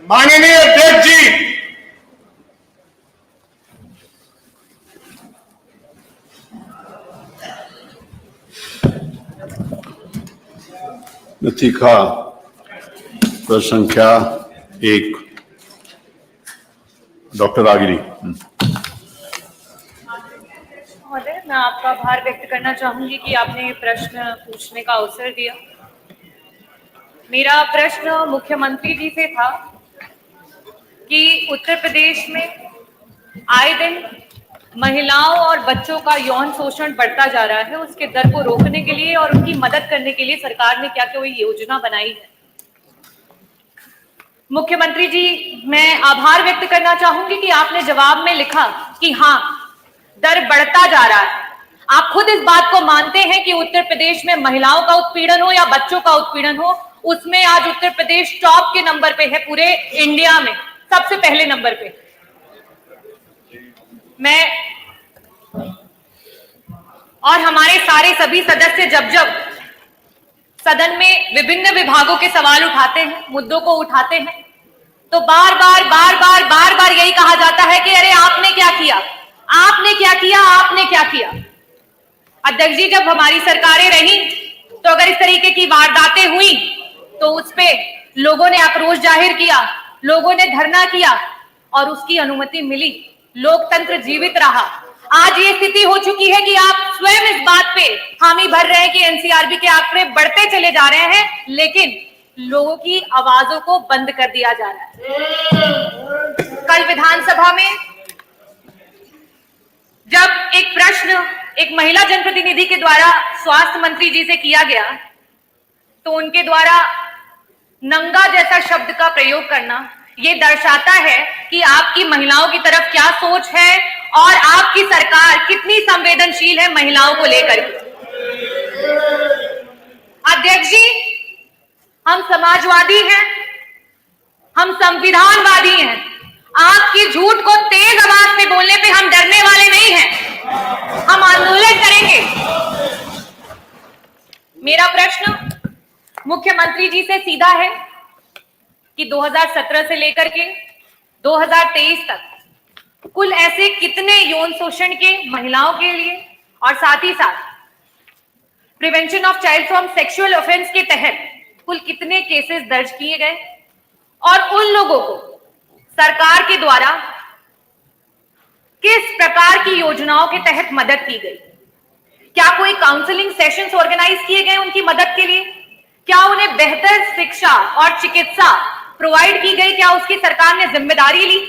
माननीय अध्यक्ष जी, नतीखा प्रश्न संख्या 1 डॉक्टर आगिरी। महोदय, मैं आपका आभार व्यक्त करना चाहूंगी कि आपने प्रश्न पूछने का अवसर दिया। मेरा प्रश्न मुख्यमंत्री जी से था कि उत्तर प्रदेश में आए दिन महिलाओं और बच्चों का यौन शोषण बढ़ता जा रहा है, उसके दर को रोकने के लिए और उनकी मदद करने के लिए सरकार ने क्या कोई योजना बनाई है? मुख्यमंत्री जी, मैं आभार व्यक्त करना चाहूंगी कि आपने जवाब में लिखा कि हाँ, दर बढ़ता जा रहा है। आप खुद इस बात को मानते हैं कि उत्तर प्रदेश में महिलाओं का उत्पीड़न हो या बच्चों का उत्पीड़न हो, उसमें आज उत्तर प्रदेश टॉप के नंबर पे है, पूरे इंडिया में सबसे पहले नंबर पे। मैं और हमारे सारे सभी सदस्य जब जब सदन में विभिन्न विभागों के सवाल उठाते हैं, मुद्दों को उठाते हैं, तो बार बार यही कहा जाता है कि अरे आपने क्या किया, आपने क्या किया, आपने क्या किया। अध्यक्ष जी, जब हमारी सरकारें रही तो अगर इस तरीके की वारदातें हुई तो उस पे लोगों ने आक्रोश जाहिर किया, लोगों ने धरना किया और उसकी अनुमति मिली, लोकतंत्र जीवित रहा। आज ये स्थिति हो चुकी है कि आप स्वयं इस बात पे हामी भर रहे हैं कि एनसीआरबी के आंकड़े बढ़ते चले जा रहे हैं, लेकिन लोगों की आवाजों को बंद कर दिया जा रहा है। कल विधानसभा में जब एक प्रश्न एक महिला जनप्रतिनिधि के द्वारा स्वास्थ्य मंत्री जी से किया गया, तो उनके द्वारा नंगा जैसा शब्द का प्रयोग करना ये दर्शाता है कि आपकी महिलाओं की तरफ क्या सोच है और आपकी सरकार कितनी संवेदनशील है महिलाओं को लेकर। अध्यक्ष जी, हम समाजवादी हैं, हम संविधानवादी हैं। आपकी झूठ को तेज आवाज में बोलने पे हम डरने वाले नहीं हैं, हम आंदोलन करेंगे। मेरा प्रश्न मुख्यमंत्री जी से सीधा है कि 2017 से लेकर के 2023 तक कुल ऐसे कितने यौन शोषण के महिलाओं के लिए और साथ ही साथ prevention of child from sexual offence के तहत कुल कितने केसेस दर्ज किए गए और उन लोगों को सरकार के द्वारा किस प्रकार की योजनाओं के तहत मदद की गई? क्या कोई काउंसलिंग सेशंस ऑर्गेनाइज किए गए उनकी मदद के लिए? क्या उन्हें बेहतर शिक्षा और चिकित्सा प्रोवाइड की गई? क्या उसकी सरकार ने जिम्मेदारी ली?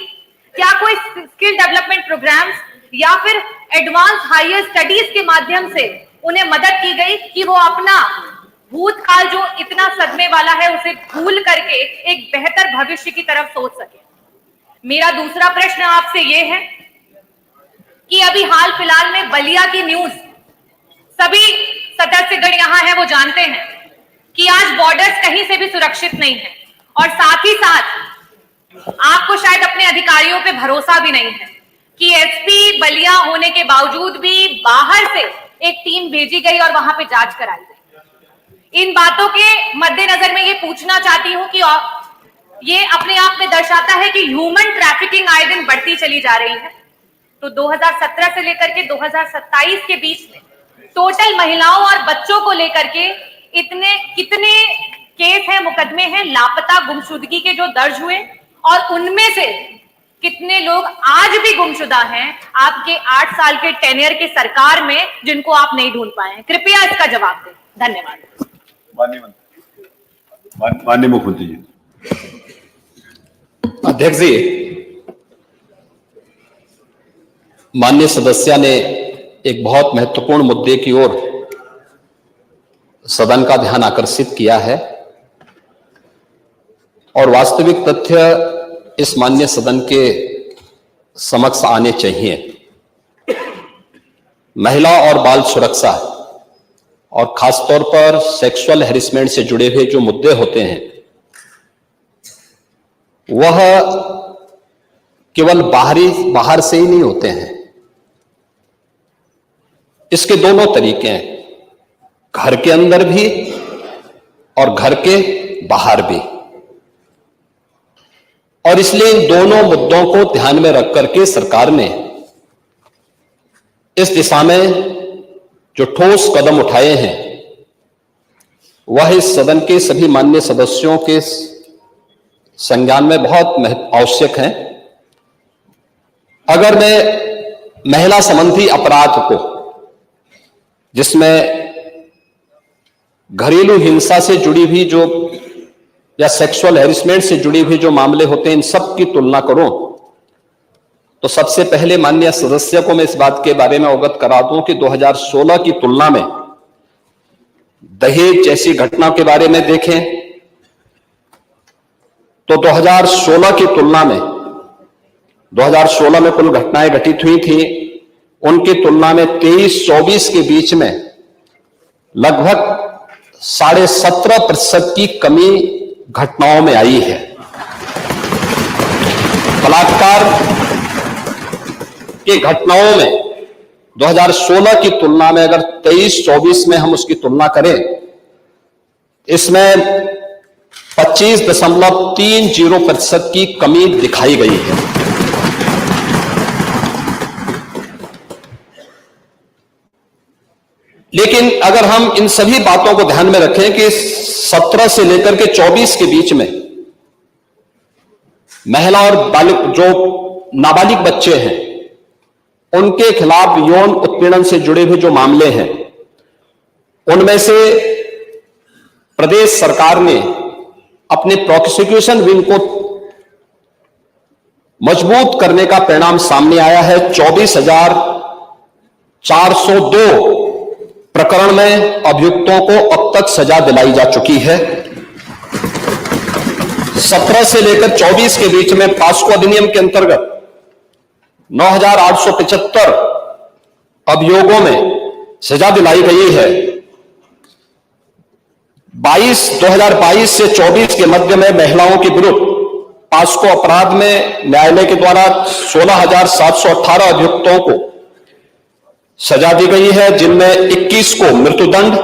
क्या कोई स्किल डेवलपमेंट प्रोग्राम्स या फिर एडवांस हायर स्टडीज के माध्यम से उन्हें मदद की गई कि वो अपना भूतकाल जो इतना सदमे वाला है उसे भूल करके एक बेहतर भविष्य की तरफ सोच सके? मेरा दूसरा प्रश्न आपसे यह है कि अभी हाल फिलहाल में बलिया की न्यूज सभी सदस्यगण यहां हैं, वो जानते हैं कि आज बॉर्डर्स कहीं से भी सुरक्षित नहीं है और साथ ही साथ आपको शायद अपने अधिकारियों पे भरोसा भी नहीं है कि एसपी बलिया होने के बावजूद भी बाहर से एक टीम भेजी गई और वहां पे जांच कराई गई। इन बातों के मद्देनजर मैं ये पूछना चाहती हूं कि ये अपने आप में दर्शाता है कि ह्यूमन ट्रैफिकिंग आए दिन बढ़ती चली जा रही है। तो 2017 से लेकर के 2027 के बीच में टोटल महिलाओं और बच्चों को लेकर के कितने केस हैं, मुकदमे हैं लापता गुमशुदगी के जो दर्ज हुए और उनमें से कितने लोग आज भी गुमशुदा हैं आपके 8 साल के टेन्योर की सरकार में जिनको आप नहीं ढूंढ पाए? कृपया इसका जवाब दें। धन्यवाद। माननीय मुख्यमंत्री जी। अध्यक्ष जी, माननीय सदस्य ने एक बहुत महत्वपूर्ण मुद्दे की ओर सदन का ध्यान आकर्षित किया है और वास्तविक तथ्य इस माननीय सदन के समक्ष आने चाहिए। महिला और बाल सुरक्षा और खासतौर पर सेक्सुअल हैरेसमेंट से जुड़े हुए जो मुद्दे होते हैं वह केवल बाहर से ही नहीं होते हैं। इसके दोनों तरीके हैं, घर के अंदर भी और घर के बाहर भी। और इसलिए इन दोनों मुद्दों को ध्यान में रख करके सरकार ने इस दिशा में जो ठोस कदम उठाए हैं वह इस सदन के सभी माननीय सदस्यों के संज्ञान में बहुत आवश्यक हैं। अगर मैं महिला संबंधी अपराध को, जिसमें घरेलू हिंसा से जुड़ी हुई जो या सेक्सुअल हैरेसमेंट से जुड़ी हुई जो मामले होते हैं, इन सब की तुलना करूं तो सबसे पहले माननीय सदस्य को मैं इस बात के बारे में अवगत करा दूं कि 2016 की तुलना में दहेज जैसी घटना के बारे में देखें तो 2016 की तुलना में 2016 में कुल घटनाएं घटित हुई थी, उनकी तुलना में 23-24 के बीच में लगभग 17.5% की कमी घटनाओं में आई है। बलात्कार की घटनाओं में 2016 की तुलना में अगर 23-24 में हम उसकी तुलना करें, इसमें 25.30% की कमी दिखाई गई है। लेकिन अगर हम इन सभी बातों को ध्यान में रखें कि 17 से लेकर के 24 के बीच में महिला और बालिग जो नाबालिग बच्चे हैं उनके खिलाफ यौन उत्पीड़न से जुड़े हुए जो मामले हैं, उनमें से प्रदेश सरकार ने अपने प्रोसिक्यूशन विंग को मजबूत करने का परिणाम सामने आया है। 24,402 प्रकरण में अभियुक्तों को अब तक सजा दिलाई जा चुकी है। 17 से लेकर 24 के बीच में पास्को अधिनियम के अंतर्गत 9,875 अभियोगों में सजा दिलाई गई है। 2022 से 24 के मध्य में महिलाओं के विरुद्ध पास्को अपराध में न्यायालय के द्वारा 16,718 अभियुक्तों को सजा दी गई है, जिनमें 21 को मृत्युदंड,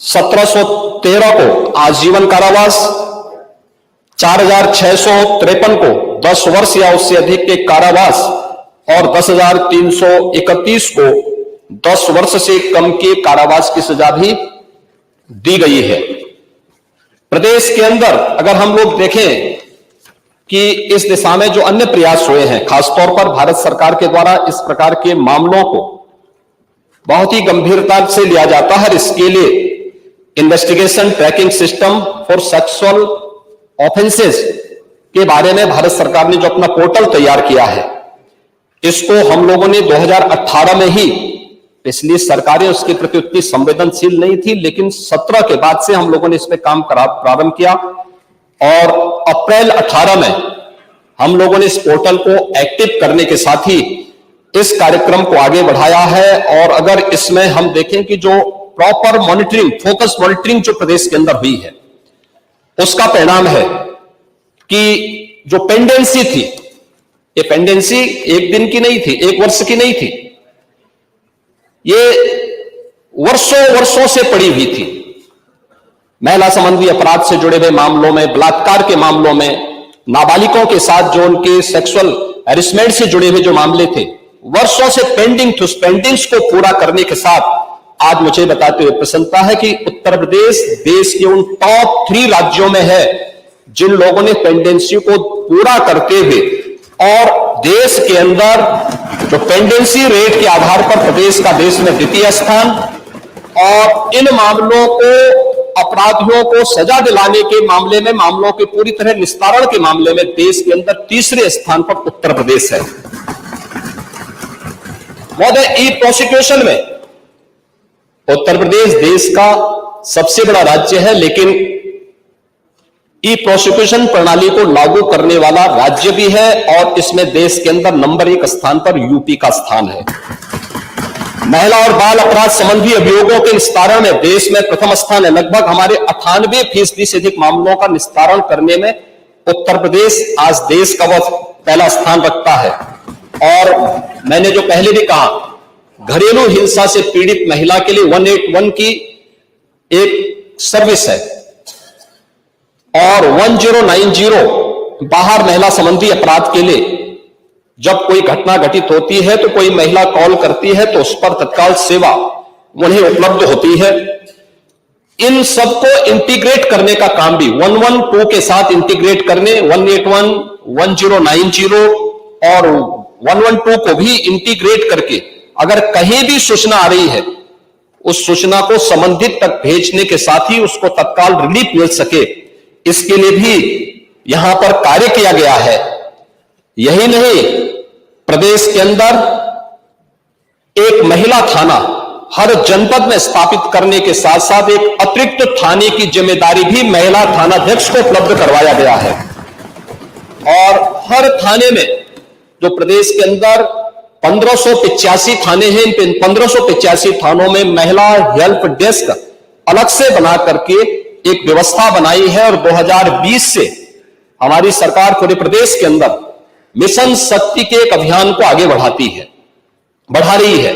1713 को आजीवन कारावास, 4,653 को 10 वर्ष या उससे अधिक के कारावास और 10,331 को 10 वर्ष से कम के कारावास की सजा भी दी गई है। प्रदेश के अंदर अगर हम लोग देखें कि इस दिशा में जो अन्य प्रयास हुए हैं, खासतौर पर भारत सरकार के द्वारा इस प्रकार के मामलों को बहुत ही गंभीरता से लिया जाता है। इसके लिए investigation tracking system for sexual offences के बारे में भारत सरकार ने जो अपना पोर्टल तैयार किया है, इसको हम लोगों ने 2018 में ही, पिछली सरकारें उसके प्रति उतनी संवेदनशील नहीं थी, लेकिन 17 के बाद से हम लोगों ने इस पे काम प्रारंभ किया और अप्रैल 18 में हम लोगों ने इस पोर्टल को एक्टिव करने के साथ ही इस कार्यक्रम को आगे बढ़ाया है। और अगर इसमें हम देखें कि जो प्रॉपर मॉनिटरिंग, फोकस मॉनिटरिंग जो प्रदेश के अंदर हुई है, उसका परिणाम है कि जो पेंडेंसी थी, ये पेंडेंसी एक दिन की नहीं थी, एक वर्ष की नहीं थी, ये वर्षों वर्षों से पड़ी हुई थी। महिला संबंधी अपराध से जुड़े हुए मामलों में, बलात्कार के मामलों में, नाबालिगों के साथ जो उनके सेक्सुअल हैरेसमेंट से जुड़े हुए जो मामले थे, वर्षों से पेंडिंग थे। उस पेंडिंग्स को पूरा करने के साथ आज मुझे बताते हुए प्रसन्नता है कि उत्तर प्रदेश देश के उन टॉप 3 राज्यों में है जिन लोगों ने पेंडेंसी को पूरा करते हुए, और देश के अंदर जो पेंडेंसी रेट के आधार पर प्रदेश का देश में द्वितीय स्थान, और इन मामलों को, अपराधियों को सजा दिलाने के मामले में, मामलों के पूरी तरह निस्तारण के मामले में देश के अंदर तीसरे स्थान पर उत्तर प्रदेश है। महोदय, ई प्रोसिक्यूशन में उत्तर प्रदेश देश का सबसे बड़ा राज्य है, लेकिन ई प्रोसिक्यूशन प्रणाली को लागू करने वाला राज्य भी है, और इसमें देश के अंदर नंबर 1 स्थान पर यूपी का स्थान है। महिला और बाल अपराध संबंधी अभियोगों के निस्तारण में देश में प्रथम स्थान है। लगभग हमारे 98% से अधिक मामलों का निस्तारण करने में उत्तर प्रदेश आज देश का वह पहला स्थान रखता है। और मैंने जो पहले भी कहा, घरेलू हिंसा से पीड़ित महिला के लिए 181 की एक सर्विस है, और 1090 बाहर महिला संबंधी अपराध के लिए जब कोई घटना घटित होती है तो कोई महिला कॉल करती है तो उस पर तत्काल सेवा उन्हें उपलब्ध होती है। इन सबको इंटीग्रेट करने का काम भी 112 के साथ इंटीग्रेट करने, 181, 1090 और 112 को भी इंटीग्रेट करके अगर कहीं भी सूचना आ रही है उस सूचना को संबंधित तक भेजने के साथ ही उसको तत्काल रिलीफ मिल सके, इसके लिए भी यहां पर कार्य किया गया है। यही नहीं, प्रदेश के अंदर एक महिला थाना हर जनपद में स्थापित करने के साथ साथ एक अतिरिक्त थाने की जिम्मेदारी भी महिला थानाध्यक्ष को उपलब्ध करवाया गया है। और हर थाने में जो प्रदेश के अंदर 1585 थाने हैं, इन 1585 थानों में महिला हेल्प डेस्क अलग से बना करके एक व्यवस्था बनाई है। और 2020 से हमारी सरकार पूरे प्रदेश के अंदर मिशन शक्ति के एक अभियान को आगे बढ़ा रही है।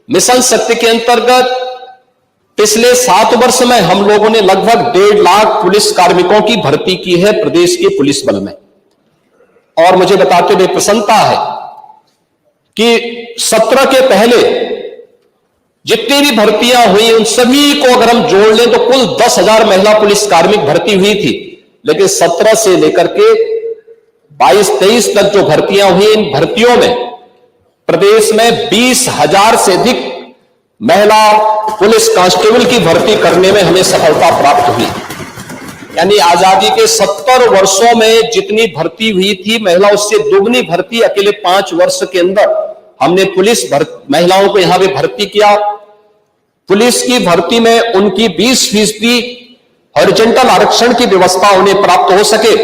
मिशन शक्ति के अंतर्गत पिछले 7 वर्ष में हम लोगों ने लगभग 1.5 लाख पुलिस कार्मिकों की भर्ती की है प्रदेश के पुलिस बल में। और मुझे बताते हुए प्रसन्नता है कि 17 के पहले जितनी भी भर्तियां हुई उन सभी को अगर हम जोड़ लें तो कुल 10,000 महिला पुलिस कार्मिक भर्ती हुई थी। लेकिन 17 से लेकर के 22-23 तक जो भर्तियां हुई, इन भर्तियों में प्रदेश में 20,000 से अधिक महिला पुलिस कांस्टेबल की भर्ती करने में हमें सफलता प्राप्त हुई। यानी आजादी के 70 वर्षों में जितनी भर्ती हुई थी महिला, उससे दुगनी भर्ती अकेले 5 वर्ष के अंदर हमने पुलिस महिलाओं को यहां पे भर्ती किया। पुलिस की भर्ती में उनकी 20% हॉरिजॉन्टल आरक्षण की व्यवस्था उन्हें प्राप्त हो सके,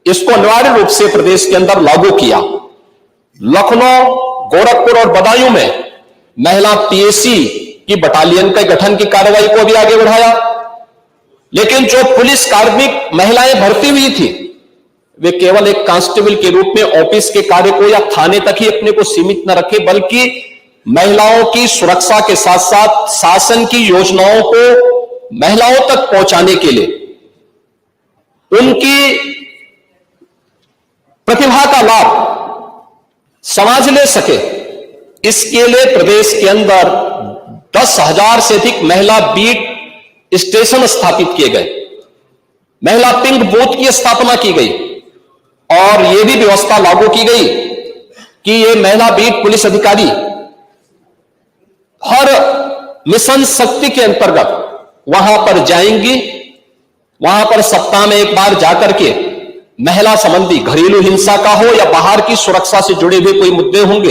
इसको अनिवार्य रूप से प्रदेश के अंदर लागू किया। लखनऊ, गोरखपुर और बदायूं में महिला पीएसी की बटालियन के गठन की कार्रवाई को भी आगे बढ़ाया। लेकिन जो पुलिस कार्मिक महिलाएं भर्ती हुई थी वे केवल एक कांस्टेबल के रूप में ऑफिस के कार्य को या थाने तक ही अपने को सीमित न रखे, बल्कि महिलाओं की सुरक्षा के साथ साथ शासन की योजनाओं को महिलाओं तक पहुंचाने के लिए उनकी प्रतिभा का लाभ समाज ले सके, इसके लिए प्रदेश के अंदर 10,000 से अधिक महिला बीट स्टेशन स्थापित किए गए, महिला पिंक बूथ की स्थापना की गई और यह भी व्यवस्था लागू की गई कि ये महिला बीट पुलिस अधिकारी हर मिशन शक्ति के अंतर्गत वहां पर जाएंगी। वहां पर सप्ताह में एक बार जाकर के महिला संबंधी घरेलू हिंसा का हो या बाहर की सुरक्षा से जुड़े हुए कोई मुद्दे होंगे,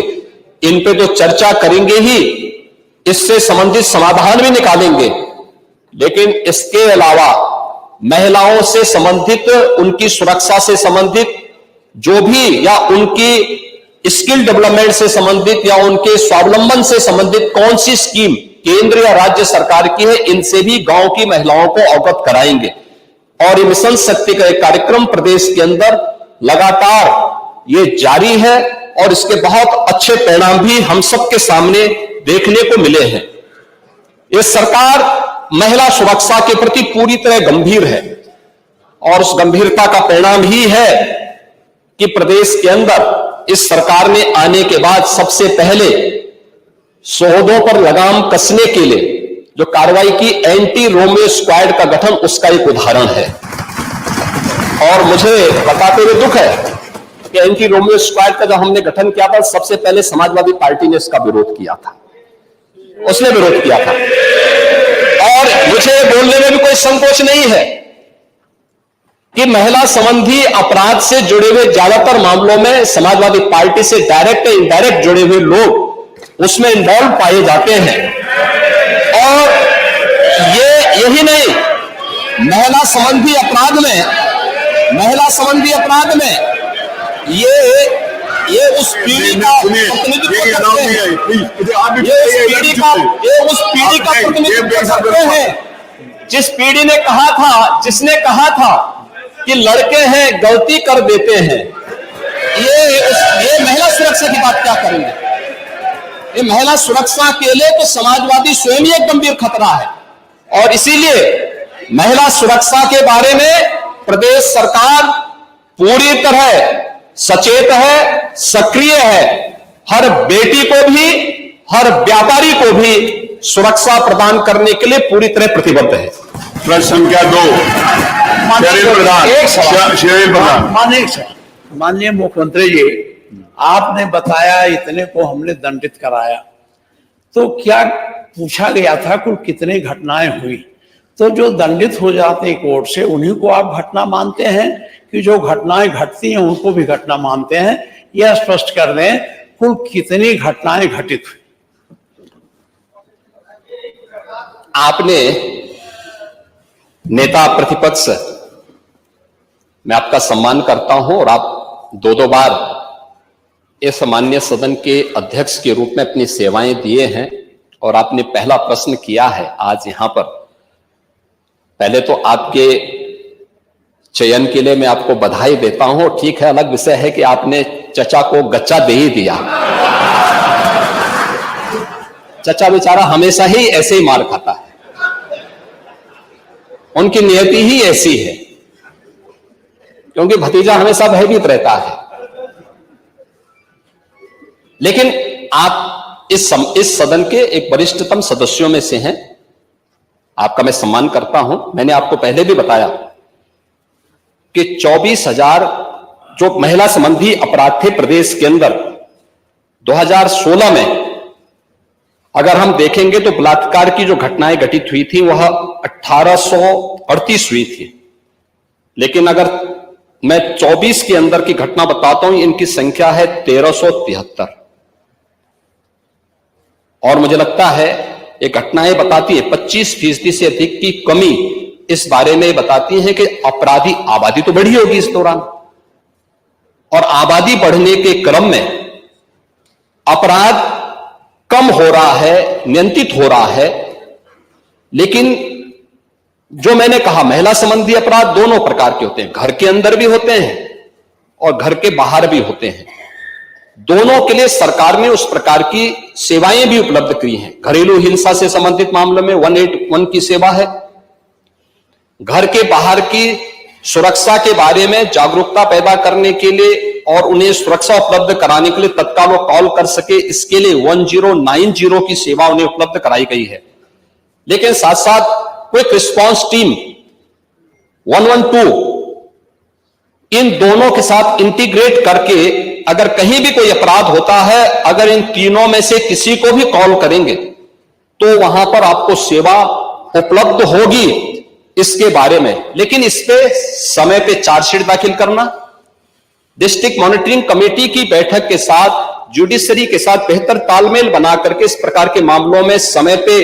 इन पे तो चर्चा करेंगे ही, इससे संबंधित समाधान भी निकालेंगे। लेकिन इसके अलावा महिलाओं से संबंधित, उनकी सुरक्षा से संबंधित जो भी या उनकी स्किल डेवलपमेंट से संबंधित या उनके स्वावलंबन से संबंधित कौन सी स्कीम केंद्र या राज्य सरकार की है, इनसे भी गांव की महिलाओं को अवगत कराएंगे। और ये मिशन शक्ति का एक कार्यक्रम प्रदेश के अंदर लगातार ये जारी है और इसके बहुत अच्छे परिणाम भी हम सबके सामने देखने को मिले हैं। ये सरकार महिला सुरक्षा के प्रति पूरी तरह गंभीर है और उस गंभीरता का परिणाम ही है कि प्रदेश के अंदर इस सरकार ने आने के बाद सबसे पहले शोधों पर लगाम कसने के लिए जो कार्रवाई की एंटी रोमियो स्क्वाड का गठन, उसका एक उदाहरण है। और मुझे बताते हुए दुख है कि एंटी रोमियो स्क्वाड का जब हमने गठन किया था, सबसे पहले समाजवादी पार्टी ने इसका विरोध किया था, उसने विरोध किया था। और मुझे बोलने में भी कोई संकोच नहीं है कि महिला संबंधी अपराध से जुड़े हुए ज्यादातर मामलों में समाजवादी पार्टी से डायरेक्ट या इनडायरेक्ट जुड़े हुए लोग उसमें इन्वॉल्व पाए जाते हैं। और यही नहीं, महिला संबंधी अपराध में ये उस पीढ़ी का प्रतिनिधित्व करते हैं, ये उस पीढ़ी का प्रतिनिधित्व करते हैं जिस पीढ़ी ने जिसने कहा था कि लड़के हैं गलती कर देते हैं। ये महिला सुरक्षा की बात क्या करेंगे? ये महिला सुरक्षा के लिए तो समाजवादी स्वयं ही एक गंभीर खतरा है। और इसीलिए महिला सुरक्षा के बारे में प्रदेश सरकार पूरी तरह सचेत है, सक्रिय है। हर बेटी को भी, हर व्यापारी को भी सुरक्षा प्रदान करने के लिए पूरी तरह प्रतिबद्ध है। प्रश्न संख्या 2 शरीर प्रधान। माननीय मुख्यमंत्री जी, आपने बताया इतने को हमने दंडित कराया, तो क्या पूछा गया था कुल कितनी घटनाएं हुई? तो जो दंडित हो जाते हैं कोर्ट से, उन्हीं को आप घटना मानते हैं कि जो घटनाएं घटती हैं उनको भी घटना मानते हैं? यह स्पष्ट कर दें, कुल कितनी घटनाएं घटित हुई? आपने नेता प्रतिपक्ष, मैं आपका सम्मान करता हूं और आप दो बार इस माननीय सदन के अध्यक्ष के रूप में अपनी सेवाएं दिए हैं और आपने पहला प्रश्न किया है आज यहां पर। पहले तो आपके चयन के लिए मैं आपको बधाई देता हूं। ठीक है, अलग विषय है कि आपने चचा को गच्चा दे ही दिया। चचा बेचारा हमेशा ही ऐसे ही मार खाता है, उनकी नियति ही ऐसी है, क्योंकि भतीजा हमेशा भयभीत रहता है। लेकिन आप इस सदन के एक वरिष्ठतम सदस्यों में से हैं, आपका मैं सम्मान करता हूं। मैंने आपको पहले भी बताया कि 24,000 जो महिला संबंधी अपराध थे प्रदेश के अंदर 2016 में, अगर हम देखेंगे तो बलात्कार की जो घटनाएं घटित हुई थी वह 1838 हुई थी। लेकिन अगर मैं 24 के अंदर की घटना बताता हूं, इनकी संख्या है 1373। और मुझे लगता है ये घटनाएं बताती है 25% से अधिक की कमी इस बारे में बताती है कि अपराधी आबादी तो बढ़ी होगी इस दौरान, और आबादी बढ़ने के क्रम में अपराध कम हो रहा है, नियंत्रित हो रहा है। लेकिन जो मैंने कहा, महिला संबंधी अपराध दोनों प्रकार के होते हैं, घर के अंदर भी होते हैं और घर के बाहर भी होते हैं। दोनों के लिए सरकार ने उस प्रकार की सेवाएं भी उपलब्ध की हैं। घरेलू हिंसा से संबंधित मामलों में 181 की सेवा है। घर के बाहर की सुरक्षा के बारे में जागरूकता पैदा करने के लिए और उन्हें सुरक्षा उपलब्ध कराने के लिए तत्काल वो कॉल कर सके, इसके लिए 1090 की सेवा उन्हें उपलब्ध कराई गई है। लेकिन साथ साथ क्विक रिस्पांस टीम 112, इन दोनों के साथ इंटीग्रेट करके अगर कहीं भी कोई अपराध होता है, अगर इन तीनों में से किसी को भी कॉल करेंगे तो वहां पर आपको सेवा उपलब्ध होगी इसके बारे में। लेकिन इस पे समय पे चार्जशीट दाखिल करना, डिस्ट्रिक्ट मॉनिटरिंग कमेटी की बैठक के साथ जुडिशरी के साथ बेहतर तालमेल बना करके इस प्रकार के मामलों में समय पे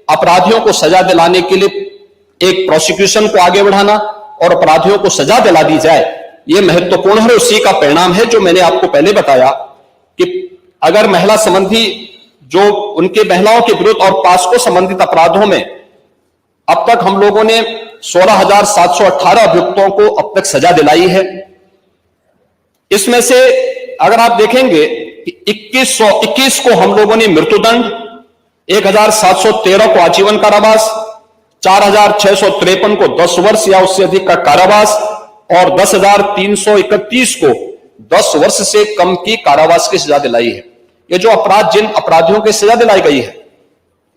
अपराधियों को सजा दिलाने के लिए एक प्रोसिक्यूशन को आगे बढ़ाना और अपराधियों को सजा दिला दी जाए, यह महत्वपूर्ण है। उसी का परिणाम है जो मैंने आपको पहले बताया कि अगर महिला संबंधी जो उनके महिलाओं के विरुद्ध और पास्को संबंधित अपराधों में अब तक हम लोगों ने 16,718 अभियुक्तों को अब तक सजा दिलाई है। इसमें से अगर आप देखेंगे कि 2121 को हम लोगों ने मृत्युदंड, 1,713 को आजीवन कारावास, 4,653 को 10 वर्ष या उससे अधिक का कारावास और 10,331 को 10 वर्ष से कम की कारावास की सजा दिलाई है। ये जो अपराध, जिन अपराधियों की सजा दिलाई गई है,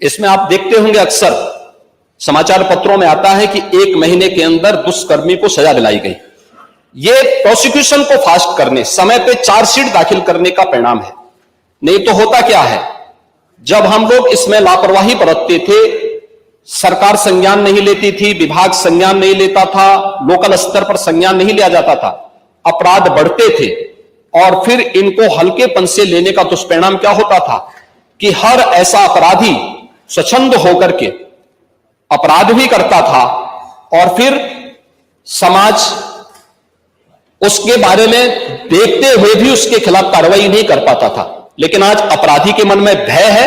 इसमें आप देखते होंगे अक्सर समाचार पत्रों में आता है कि 1 महीने के अंदर दुष्कर्मी को सजा दिलाई गई। ये प्रोसिक्यूशन को फास्ट करने, समय पे चार्जशीट दाखिल करने का परिणाम है। नहीं तो होता क्या है, जब हम लोग इसमें लापरवाही बरतते थे, सरकार संज्ञान नहीं लेती थी, विभाग संज्ञान नहीं लेता था, लोकल स्तर पर संज्ञान नहीं लिया जाता था, अपराध बढ़ते थे और फिर इनको हल्केपन से लेने का दुष्परिणाम क्या होता था कि हर ऐसा अपराधी स्वच्छंद होकर के अपराध भी करता था और फिर समाज उसके बारे में देखते हुए भी उसके खिलाफ कार्रवाई नहीं कर पाता था। लेकिन आज अपराधी के मन में भय है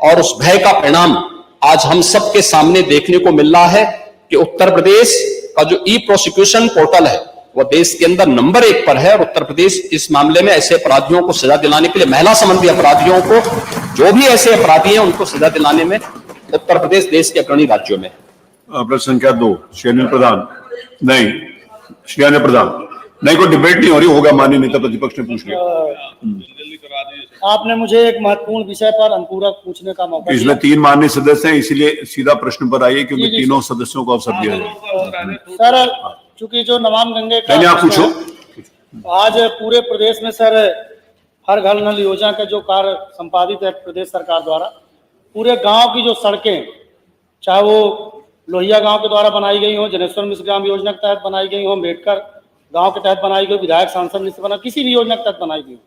और उस भय का परिणाम आज हम सबके सामने देखने को मिल रहा है कि उत्तर प्रदेश का जो ई प्रोसिक्यूशन पोर्टल है वह देश के अंदर नंबर 1 पर है और उत्तर प्रदेश इस मामले में ऐसे अपराधियों को सजा दिलाने के लिए, महिला संबंधी अपराधियों को, जो भी ऐसे अपराधी हैं उनको सजा दिलाने में उत्तर प्रदेश देश के अग्रणी राज्यों में। प्रश्न संख्या 2 शैलेंद्र प्रधान। नहीं, श्री अन्य प्रधान। नहीं, कोई डिबेट नहीं हो रही, होगा माननीय नेता प्रतिपक्ष ने पूछ लिया। आपने मुझे एक महत्वपूर्ण विषय पर अनुपूरक पूछने का मौका इसमें दिया। 3 माननीय सदस्य हैं, इसीलिए सीधा प्रश्न पर आइए, क्योंकि तीनों सदस्यों को अवसर दिया जाए। सर, चूंकि जो नमामि गंगे का नहीं, आप प्रश्न पूछो। है, आज पूरे प्रदेश में सर हर घर नल योजना का जो कार्य संपादित है प्रदेश सरकार द्वारा, पूरे गांव की जो सड़कें, चाहे वो लोहिया गांव के द्वारा बनाई गई हो, जनेश्वर मिश्र ग्राम योजना के तहत बनाई गई हो, अम्बेडकर गांव के तहत बनाई गई, विधायक सांसद मिश्र बना, किसी भी योजना के तहत बनाई गई,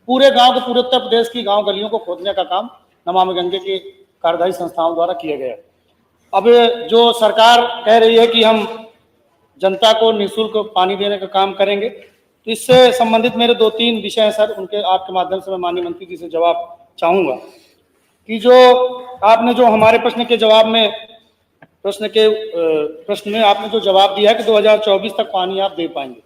पूरे गांव के पूरे उत्तर प्रदेश की गांव गलियों को खोदने का काम नमामि गंगे की कार्यदायी संस्थाओं द्वारा किया गया। अब जो सरकार कह रही है कि हम जनता को निःशुल्क पानी देने का काम करेंगे, तो इससे संबंधित मेरे 2-3 विषय हैं सर, उनके आपके माध्यम से मैं माननीय मंत्री जी से जवाब चाहूंगा कि जो आपने जो हमारे प्रश्न के जवाब में प्रश्न में आपने जो जवाब दिया है कि 2024 तक पानी आप दे पाएंगे,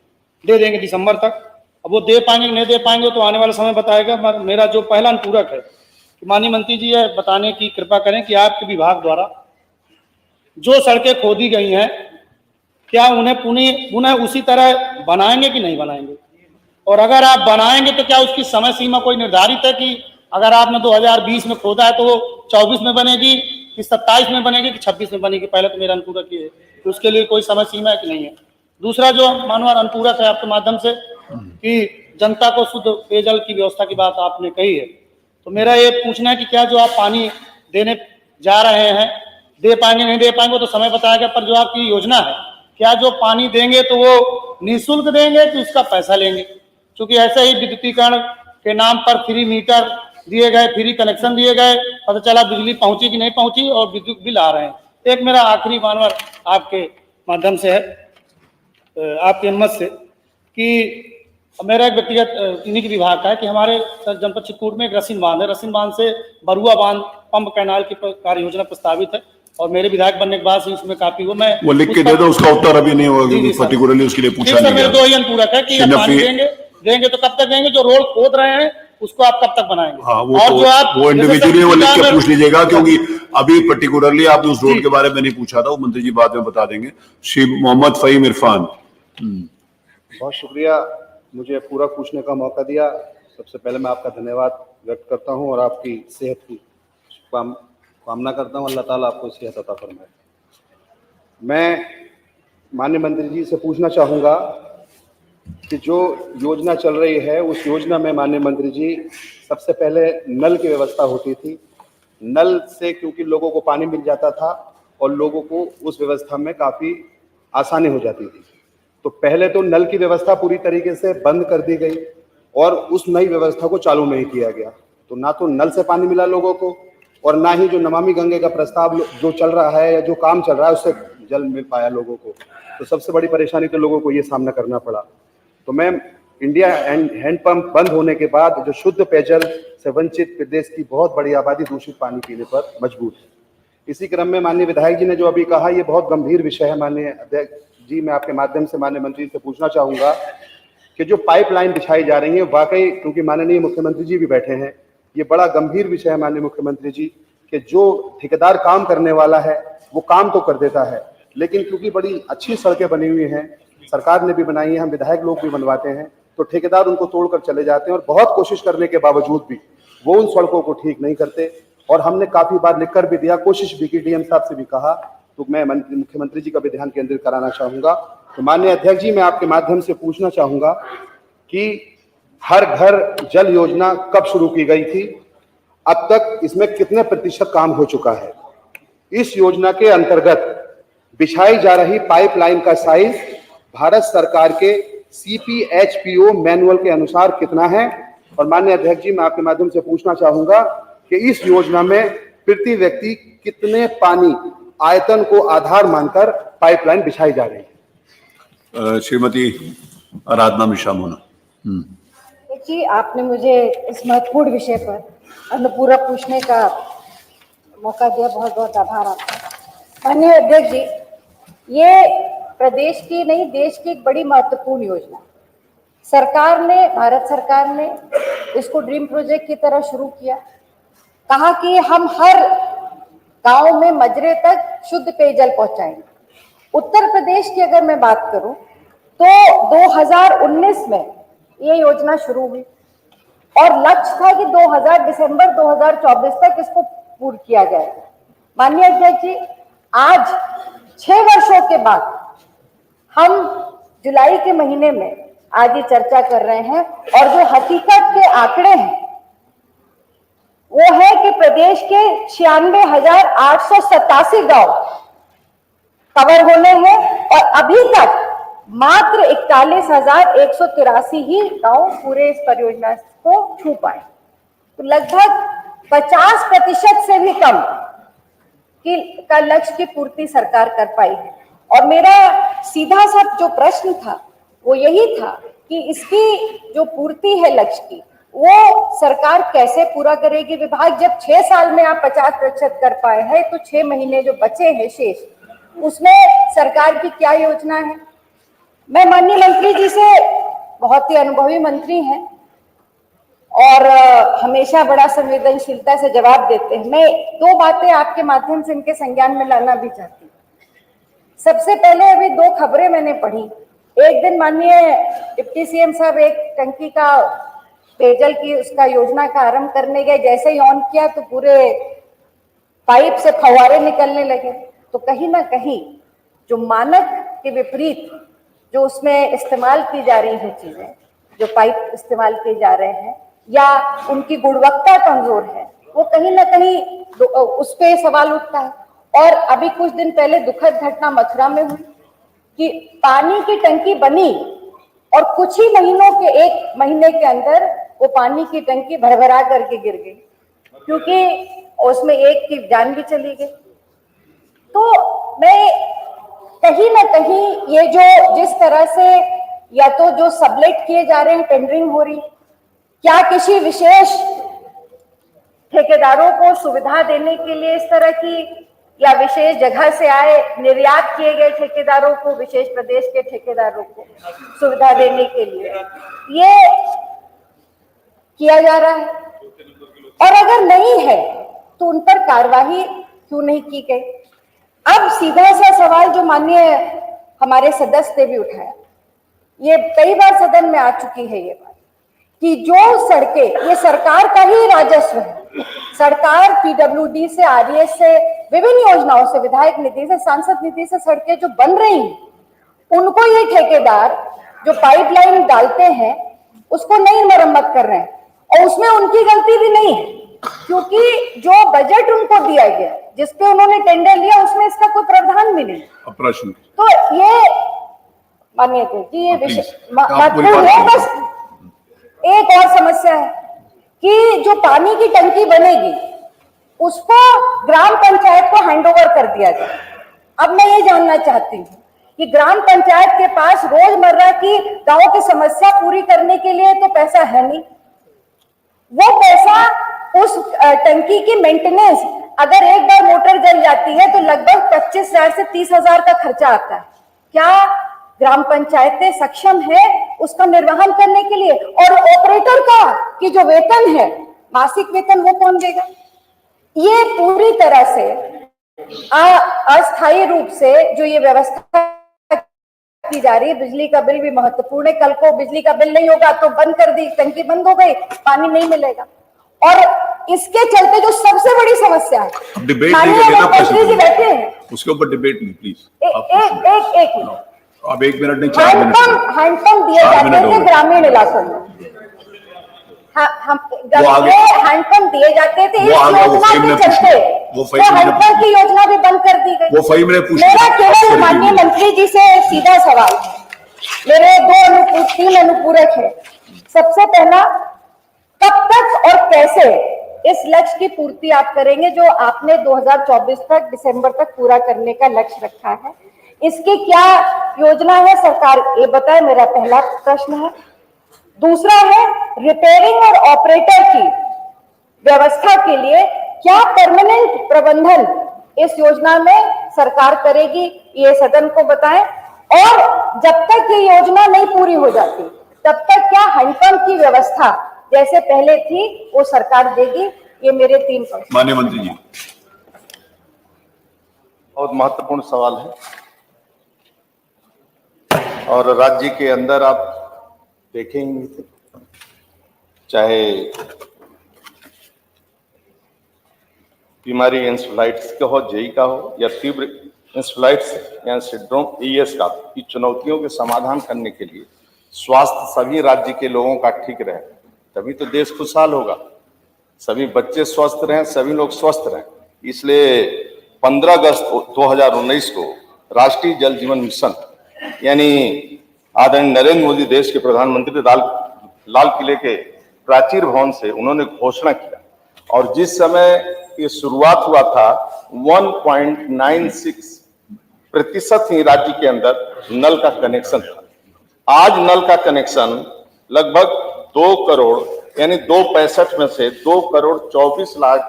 दे देंगे दिसंबर तक। अब वो दे पाएंगे नहीं दे पाएंगे तो आने वाला समय बताएगा। मेरा जो पहला अनुपूरक है कि माननीय मंत्री जी यह बताने की कृपा करें कि आपके विभाग द्वारा जो सड़कें खोदी गई हैं, क्या उन्हें पुनः उसी तरह बनाएंगे कि नहीं बनाएंगे, और अगर आप बनाएंगे तो क्या उसकी समय सीमा कोई निर्धारित है कि अगर आपने 2020 में खोदा है तो वो 24 में बनेगी कि 27 में बनेगी कि 26 में बनेगी? पहले तो मेरा अनुपूरक ये है कि उसके लिए कोई समय सीमा है कि नहीं है। दूसरा जो माननीय अनुपूरक है आपके माध्यम से कि जनता को शुद्ध पेयजल की व्यवस्था की बात आपने कही है, तो मेरा ये पूछना है कि क्या जो आप पानी देने जा रहे हैं, दे पाएंगे नहीं दे पाएंगे तो समय बताएगा, पर जो आपकी योजना है, क्या जो पानी देंगे तो वो निःशुल्क देंगे कि उसका पैसा लेंगे? क्योंकि ऐसे ही विद्युतीकरण के नाम पर फ्री मीटर दिए गए, फ्री कनेक्शन दिए गए, पता चला बिजली पहुंची कि नहीं पहुंची और विद्युत बिल आ रहे हैं। एक मेरा आखिरी मानवर आपके माध्यम से है, आपके हिम्मत से, कि मेरा एक व्यक्तिगत इन्हीं के विभाग का है कि हमारे जनपद चित्रकूट में एक रसिन बांध है, रसिन बांध से बरुआ बांध पंप कैनाल की कार्य योजना प्रस्तावित है और मेरे विधायक बनने के बाद से उसमें काफी वो लिख के दे दो, उसका उत्तर अभी नहीं होगा क्योंकि पर्टिकुलरली उसके लिए पूछा नहीं गया। मेरे 2 ही अनुपूरक है कि पानी देंगे तो कब तक देंगे, जो रोड खोद रहे हैं उसको आप कब तक बनाएंगे? हाँ, वो इंडिविजुअली वो लिख के पूछ लीजिएगा, क्योंकि अभी पर्टिकुलरली आपने उस रोड के बारे में नहीं पूछा था, वो मंत्री जी बाद में बता देंगे। श्री मोहम्मद फहीम इरफान। बहुत शुक्रिया मुझे पूरा पूछने का मौका दिया। सबसे पहले मैं आपका धन्यवाद व्यक्त करता हूं और आपकी सेहत की कामना करता हूं। अल्लाह ताला आपको सेहत अता फरमाए। मैं माननीय मंत्री जी से पूछना चाहूँगा कि जो योजना चल रही है उस योजना में माननीय मंत्री जी सबसे पहले नल की व्यवस्था होती थी। नल से क्योंकि लोगों को पानी मिल जाता था और लोगों को उस व्यवस्था में काफ़ी आसानी हो जाती थी। तो पहले तो नल की व्यवस्था पूरी तरीके से बंद कर दी गई और उस नई व्यवस्था को चालू नहीं किया गया। तो ना तो नल से पानी मिला लोगों को और ना ही जो नमामि गंगे का प्रस्ताव जो चल रहा है या जो काम चल रहा है उससे जल मिल पाया लोगों को। तो सबसे बड़ी परेशानी तो लोगों को ये सामना करना पड़ा। तो मैं इंडिया हैंडपंप बंद होने के बाद जो शुद्ध पेयजल से वंचित प्रदेश की बहुत बड़ी आबादी दूषित पानी पीने पर मजबूर है। इसी क्रम में माननीय विधायक जी ने जो अभी कहा ये बहुत गंभीर विषय है। माननीय अध्यक्ष जी, मैं आपके माध्यम से माननीय मंत्री से पूछना चाहूँगा कि जो पाइपलाइन बिछाई जा रही है वाकई, क्योंकि माननीय मुख्यमंत्री जी भी बैठे हैं, ये बड़ा गंभीर विषय है माननीय मुख्यमंत्री जी कि जो ठेकेदार काम करने वाला है वो काम तो कर देता है, लेकिन क्योंकि बड़ी अच्छी सड़कें बनी हुई हैं, सरकार ने भी बनाई है, हम विधायक लोग भी बनवाते हैं, तो ठेकेदार उनको तोड़कर चले जाते हैं और बहुत कोशिश करने के बावजूद भी वो उन सड़कों को ठीक नहीं करते। और हमने काफी बार लिखकर भी दिया, कोशिश भी की, डीएम साहब से भी कहा। तो मैं मुख्यमंत्री जी का भी ध्यान केंद्रित कराना चाहूंगा। तो माननीय अध्यक्ष जी, मैं आपके माध्यम से पूछना चाहूंगा कि हर घर जल योजना कब शुरू की गई थी, अब तक इसमें कितने प्रतिशत काम हो चुका है, इस योजना के अंतर्गत बिछाई जा रही पाइपलाइन का साइज भारत सरकार के CPHPO मैनुअल के अनुसार कितना है। और माननीय अध्यक्ष जी, मैं आपके माध्यम से पूछना चाहूंगा कि इस योजना में प्रति व्यक्ति कितने पानी आयतन को आधार मानकर पाइपलाइन बिछाई जा रही है। श्रीमती आराधना मिश्रा मोना। देखिए, आपने मुझे इस महत्वपूर्ण विषय पर अनुपूरक पूछने का मौका दिया, बहुत बहुत आभार आपका। माननीय अध्यक्ष जी, ये प्रदेश की नहीं देश की एक बड़ी महत्वपूर्ण योजना सरकार ने, भारत सरकार ने इसको ड्रीम प्रोजेक्ट की तरह शुरू किया। कहा कि हम हर गांव में मजरे तक शुद्ध पेयजल पहुंचाएंगे। उत्तर प्रदेश की अगर मैं बात करूं तो 2019 में ये योजना शुरू हुई और लक्ष्य था कि दिसंबर 2024 तक इसको पूर्ण किया जाए। माननीय अध्यक्ष जी, आज 6 वर्षों के बाद हम जुलाई के महीने में आज ये चर्चा कर रहे हैं और जो हकीकत के आंकड़े हैं वो है कि प्रदेश के 96,887 गांव कवर होने हैं और अभी तक मात्र 41,183 ही गांव पूरे इस परियोजना को छू पाए। तो लगभग 50% से भी कम का लक्ष्य की पूर्ति सरकार कर पाई है। और मेरा सीधा सा जो प्रश्न था वो यही था कि इसकी जो पूर्ति है लक्ष्य की वो सरकार कैसे पूरा करेगी। विभाग जब 6 साल में आप 50% कर पाए हैं तो 6 महीने जो बचे हैं शेष, उसमें सरकार की क्या योजना है। मैं माननीय मंत्री जी से, बहुत ही अनुभवी मंत्री हैं और हमेशा बड़ा संवेदनशीलता से जवाब देते हैं। मैं 2 बातें आपके माध्यम से इनके संज्ञान में लाना भी चाहती हूँ। सबसे पहले अभी 2 खबरें मैंने पढ़ी। एक दिन माननीय डिप्टी सीएम साहब एक टंकी का पेयजल की उसका योजना का आरंभ करने गए, जैसे ही ऑन किया तो पूरे पाइप से फव्वारे निकलने लगे। तो कहीं ना कहीं जो मानक के विपरीत जो उसमें इस्तेमाल की जा रही है चीजें, जो पाइप इस्तेमाल किए जा रहे हैं या उनकी गुणवत्ता कमजोर है, वो कहीं ना कहीं उस पे सवाल उठता है। और अभी कुछ दिन पहले दुखद घटना मथुरा में हुई कि पानी की टंकी बनी और कुछ ही महीनों के 1 महीने के अंदर वो पानी की टंकी भरभरा करके गिर गई, क्योंकि उसमें एक की जान भी चली गई। तो मैं कहीं ना कहीं ये जो जिस तरह से या तो जो सबलेट किए जा रहे हैं, टेंडरिंग हो रही, क्या किसी विशेष ठेकेदारों को सुविधा देने के लिए इस तरह की, या विशेष जगह से आए निर्यात किए गए ठेकेदारों को, विशेष प्रदेश के ठेकेदारों को सुविधा देने के लिए ये किया जा रहा है। और अगर नहीं है तो उन पर कार्रवाई क्यों नहीं की गई। अब सीधा सा सवाल जो माननीय हमारे सदस्य ने भी उठाया, ये कई बार सदन में आ चुकी है ये बात कि जो सड़कें, ये सरकार का ही राजस्व है, सरकार पीडब्ल्यूडी से, आरईएस से, विभिन्न योजनाओं से, विधायक निधि से, सांसद निधि से सड़कें जो बन रही हैं, उनको ये ठेकेदार जो पाइपलाइन डालते हैं उसको नहीं मरम्मत कर रहे हैं। और उसमें उनकी गलती भी नहीं है, क्योंकि जो बजट उनको दिया गया, जिसपे उन्होंने टेंडर लिया, उसमें इसका कोई प्रावधान भी नहीं। प्रश्न तो ये मानिए कि ये विषय महत्वपूर्ण है। बस एक और समस्या है कि जो पानी की टंकी बनेगी उसको ग्राम पंचायत को हैंडओवर कर दिया जाए। अब मैं ये जानना चाहती हूँ कि ग्राम पंचायत के पास रोजमर्रा की गांव की समस्या पूरी करने के लिए तो पैसा है नहीं, वो पैसा उस टंकी की मेंटेनेंस, अगर एक बार मोटर जल जाती है तो लगभग 25,000 से 30,000 का खर्चा आता है। क्या ग्राम पंचायतें सक्षम है उसका निर्वहन करने के लिए? और ऑपरेटर का कि जो वेतन है, मासिक वेतन, वो कौन देगा? ये पूरी तरह से अस्थायी रूप से जो ये व्यवस्था की जा रही है। बिजली का बिल भी महत्वपूर्ण है। कल को बिजली का बिल नहीं होगा तो बंद कर दी, टंकी बंद हो गई, पानी नहीं मिलेगा। और इसके चलते जो सबसे बड़ी समस्या है, मंत्री जी बैठे हैं, उसके ऊपर डिबेट नहीं प्लीज। एक मिनट, अब 1 मिनट नहीं, 4 मिनट हैंडपंप दिए जाते थे ग्रामीण इलाकों में। हैंडपंप दिए जाते थे, इस योजना के चलते वो हैंडपंप की योजना भी बंद कर दी गई। वो फही में पूछ, मेरा केवल माननीय मंत्री जी से सीधा सवाल है, मेरे 3 अनुपूरक है। सबसे पहला, कब तक और कैसे इस लक्ष्य की पूर्ति आप करेंगे जो आपने 2024 तक, दिसंबर तक पूरा करने का लक्ष्य रखा है? इसकी क्या योजना है सरकार, ये बताए, मेरा पहला प्रश्न है। दूसरा है, रिपेयरिंग और ऑपरेटर की व्यवस्था के लिए क्या परमानेंट प्रबंधन इस योजना में सरकार करेगी, ये सदन को बताएं। और जब तक ये योजना नहीं पूरी हो जाती तब तक क्या हैंडपंप की व्यवस्था जैसे पहले थी वो सरकार देगी? ये मेरे 3 प्रश्न। माननीय मंत्री जी। बहुत महत्वपूर्ण सवाल है और राज्य के अंदर आप देखेंगे चाहे बीमारी इंसेफ्लाइटिस का हो, जेई का हो या तीव्र इंसेफ्लाइटिस या सिंड्रोम एईएस का, की चुनौतियों के समाधान करने के लिए स्वास्थ्य सभी राज्य के लोगों का ठीक रहे, तभी तो देश खुशहाल होगा। सभी बच्चे स्वस्थ रहें, सभी लोग स्वस्थ रहें। इसलिए 15 अगस्त 2019 को राष्ट्रीय जल जीवन मिशन यानी आदरणीय नरेंद्र मोदी देश के प्रधानमंत्री लाल किले के प्राचीर भवन से उन्होंने घोषणा किया, और जिस समय ये शुरुआत हुआ था 1.96% ही राज्य के अंदर नल का कनेक्शन था। आज नल का कनेक्शन लगभग 2 करोड़ यानी 265 में से 2 करोड़ 24 लाख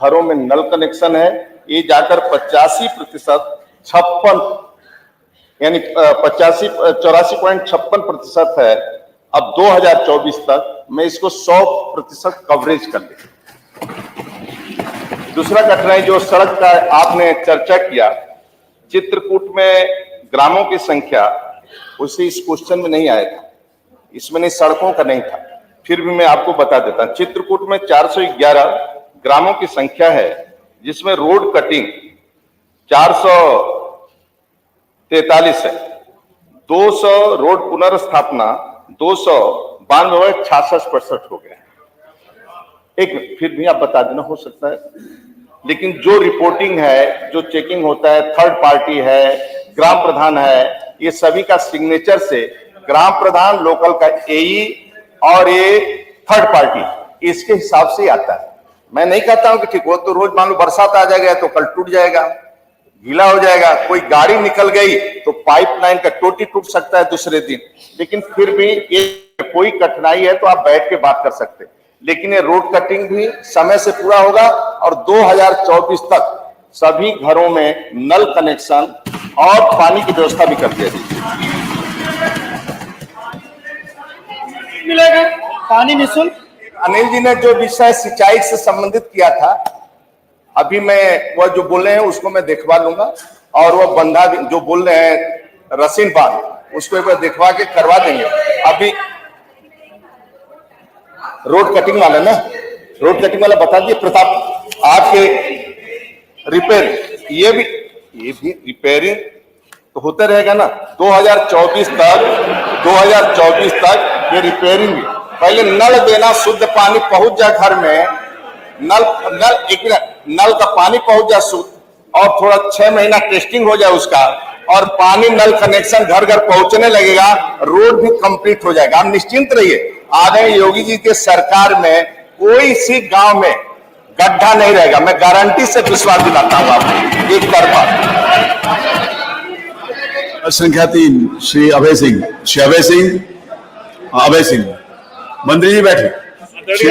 घरों में नल कनेक्शन है। ये जाकर 84% यानी 84.56% है। अब 2024 तक मैं इसको 100% कवरेज कर ले। दूसरा कठिनाई जो सड़क का आपने चर्चा किया, चित्रकूट में ग्रामों की संख्या उसे इस क्वेश्चन में नहीं आया था, इसमें नहीं, सड़कों का नहीं था, फिर भी मैं आपको बता देता हूं। चित्रकूट में 411 ग्रामों की संख्या है, जिसमें रोड कटिंग 443 है, 200 रोड पुनर्स्थापना 292 66% हो गया। एक फिर भी आप बता देना, हो सकता है, लेकिन जो रिपोर्टिंग है, जो चेकिंग होता है, थर्ड पार्टी है, ग्राम प्रधान है, ये सभी का सिग्नेचर से ग्राम प्रधान, लोकल का एई और ये थर्ड पार्टी, इसके हिसाब से आता है। मैं नहीं कहता हूं कि ठीक हो तो रोज मान लो बरसात आ जाएगा तो कल टूट जाएगा, गीला हो जाएगा, कोई गाड़ी निकल गई तो पाइपलाइन का टोटी टूट सकता है दूसरे दिन, लेकिन फिर भी ये कोई कठिनाई है तो आप बैठ के बात कर सकते हैं। लेकिन ये रोड कटिंग भी समय से पूरा होगा और 2024 तक सभी घरों में नल कनेक्शन और पानी की व्यवस्था भी कर दिया जाएगी। मिलेगा पानी निःशुल्क। अनिल जी ने जो विषय सिंचाई से संबंधित किया था, अभी मैं वह जो बोल रहे हैं उसको मैं देखवा लूंगा, और वह बंधा जो बोल रहे हैं रसीन बांध, उसको एक बार देखवा के करवा देंगे। अभी रोड कटिंग वाला ना, रोड कटिंग वाला बता दिए प्रताप, आपके रिपेयर ये भी रिपेयरिंग तो होते रहेगा ना। 2024 तक ये रिपेयरिंग भी, पहले नल देना, शुद्ध पानी पहुंच जाए घर में, नल का पानी पहुंच जाए शुद्ध, और थोड़ा 6 महीना टेस्टिंग हो जाए उसका, और पानी नल कनेक्शन घर घर पहुंचने लगेगा, रोड भी कंप्लीट हो जाएगा। आप निश्चिंत रहिए, आदरणीय योगी जी के सरकार में कोई सी गांव में गड्ढा नहीं रहेगा, मैं गारंटी से विश्वास दिलाता हूं आपको। एक तरफा संख्या 3 श्री अभय सिंह, अभय सिंह मंत्री जी बैठे। श्री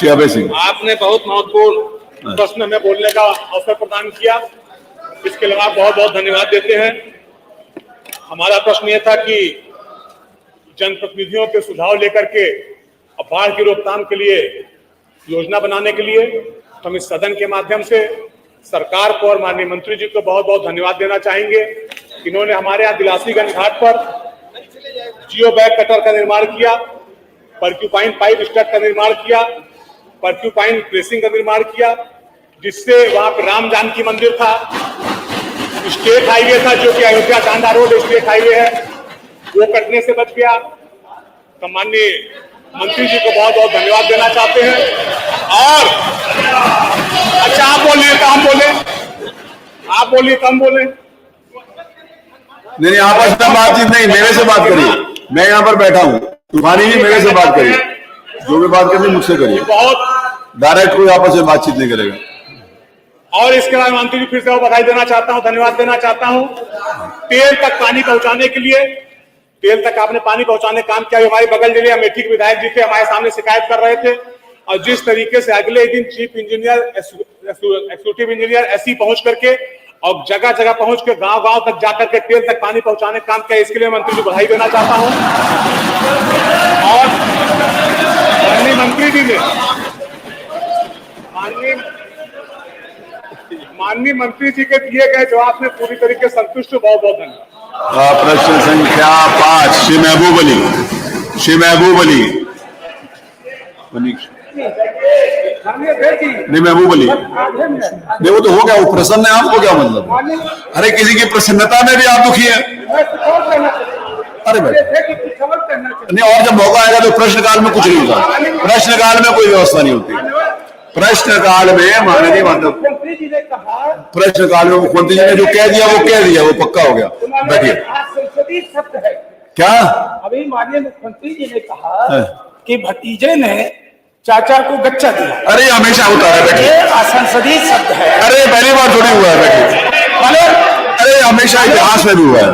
अभय सिंह, आपने बहुत महत्वपूर्ण प्रश्न में बोलने का अवसर प्रदान किया, इसके लिए आप बहुत बहुत धन्यवाद देते हैं। हमारा प्रश्न यह था कि जनप्रतिनिधियों के सुझाव लेकर के अब बाढ़ की रोकथाम के लिए योजना बनाने के लिए हम इस सदन के माध्यम से सरकार को और माननीय मंत्री जी को बहुत बहुत धन्यवाद देना चाहेंगे। इन्होंने हमारे यहाँ दिलासीगंज घाट पर जियो बैग कटर का निर्माण किया, पर्क्यूपाइन पाइप स्टड का निर्माण किया, पर्क्यूपाइन प्रेसिंग का निर्माण किया, जिससे वहां पर राम जानकी मंदिर था, स्टेट हाईवे था जो कि Ayodhya Tanda road state highway है, वो कटने से बच गया। तो माननीय मंत्री जी को बहुत बहुत धन्यवाद देना चाहते हैं। और अच्छा, आप बोलिए तो हम बोले, आप बोलिए तो हम बोले। नहीं, आपस में बातचीत नहीं, मेरे से बात करिए, मैं यहाँ पर बैठा हूँ, तुम्हारी भी मेरे से बात करिए, जो भी बात करनी मुझसे करिए, बहुत डायरेक्ट कोई आपस में बातचीत नहीं करेगा। और इसके बाद मंत्री जी फिर से बधाई देना चाहता हूँ, धन्यवाद देना चाहता हूँ। तेल तक पानी पहुंचाने के लिए, तेल तक आपने पानी पहुंचाने काम किया। हमारे बगल जिले अमेठी के विधायक जी थे, हमारे सामने शिकायत कर रहे थे, और जिस तरीके से अगले दिन chief engineer, executive engineer SE पहुंच करके और जगह जगह पहुंच के गांव गांव तक जाकर के तेल तक पानी पहुंचाने का काम किया, इसके लिए मंत्री जी को बधाई देना चाहता हूं। और माननीय मंत्री जी ने माननीय मंत्री जी के दिए गए जवाब में पूरी तरीके से संतुष्ट हूं। बहुत बहुत धन्यवाद। प्रश्न संख्या 5 श्री महबूब अली, श्री महबूब अली, नहीं महबूब अली, नहीं वो तो हो गया, वो प्रसन्न है, आपको क्या मतलब? अरे किसी की प्रसन्नता में भी आप दुखी है? अरे भाई नहीं, और जब मौका आएगा तो प्रश्नकाल में कुछ नहीं होता, प्रश्नकाल में कोई व्यवस्था नहीं होती। प्रश्नकाल में माननीय मतलब प्रश्नकाल में मुख्यमंत्री जी ने जो कह दिया वो कह दिया, वो पक्का हो गया। बैठिए। संसदीय शब्द है क्या? अभी माननीय मुख्यमंत्री जी ने कहा कि भतीजे ने चाचा को गच्चा दिया। अरे हमेशा होता है, बैठिए। असंसदीय शब्द है। अरे पहली बार थोड़ी हुआ है, बैठिए। अरे हमेशा इतिहास में भी हुआ है।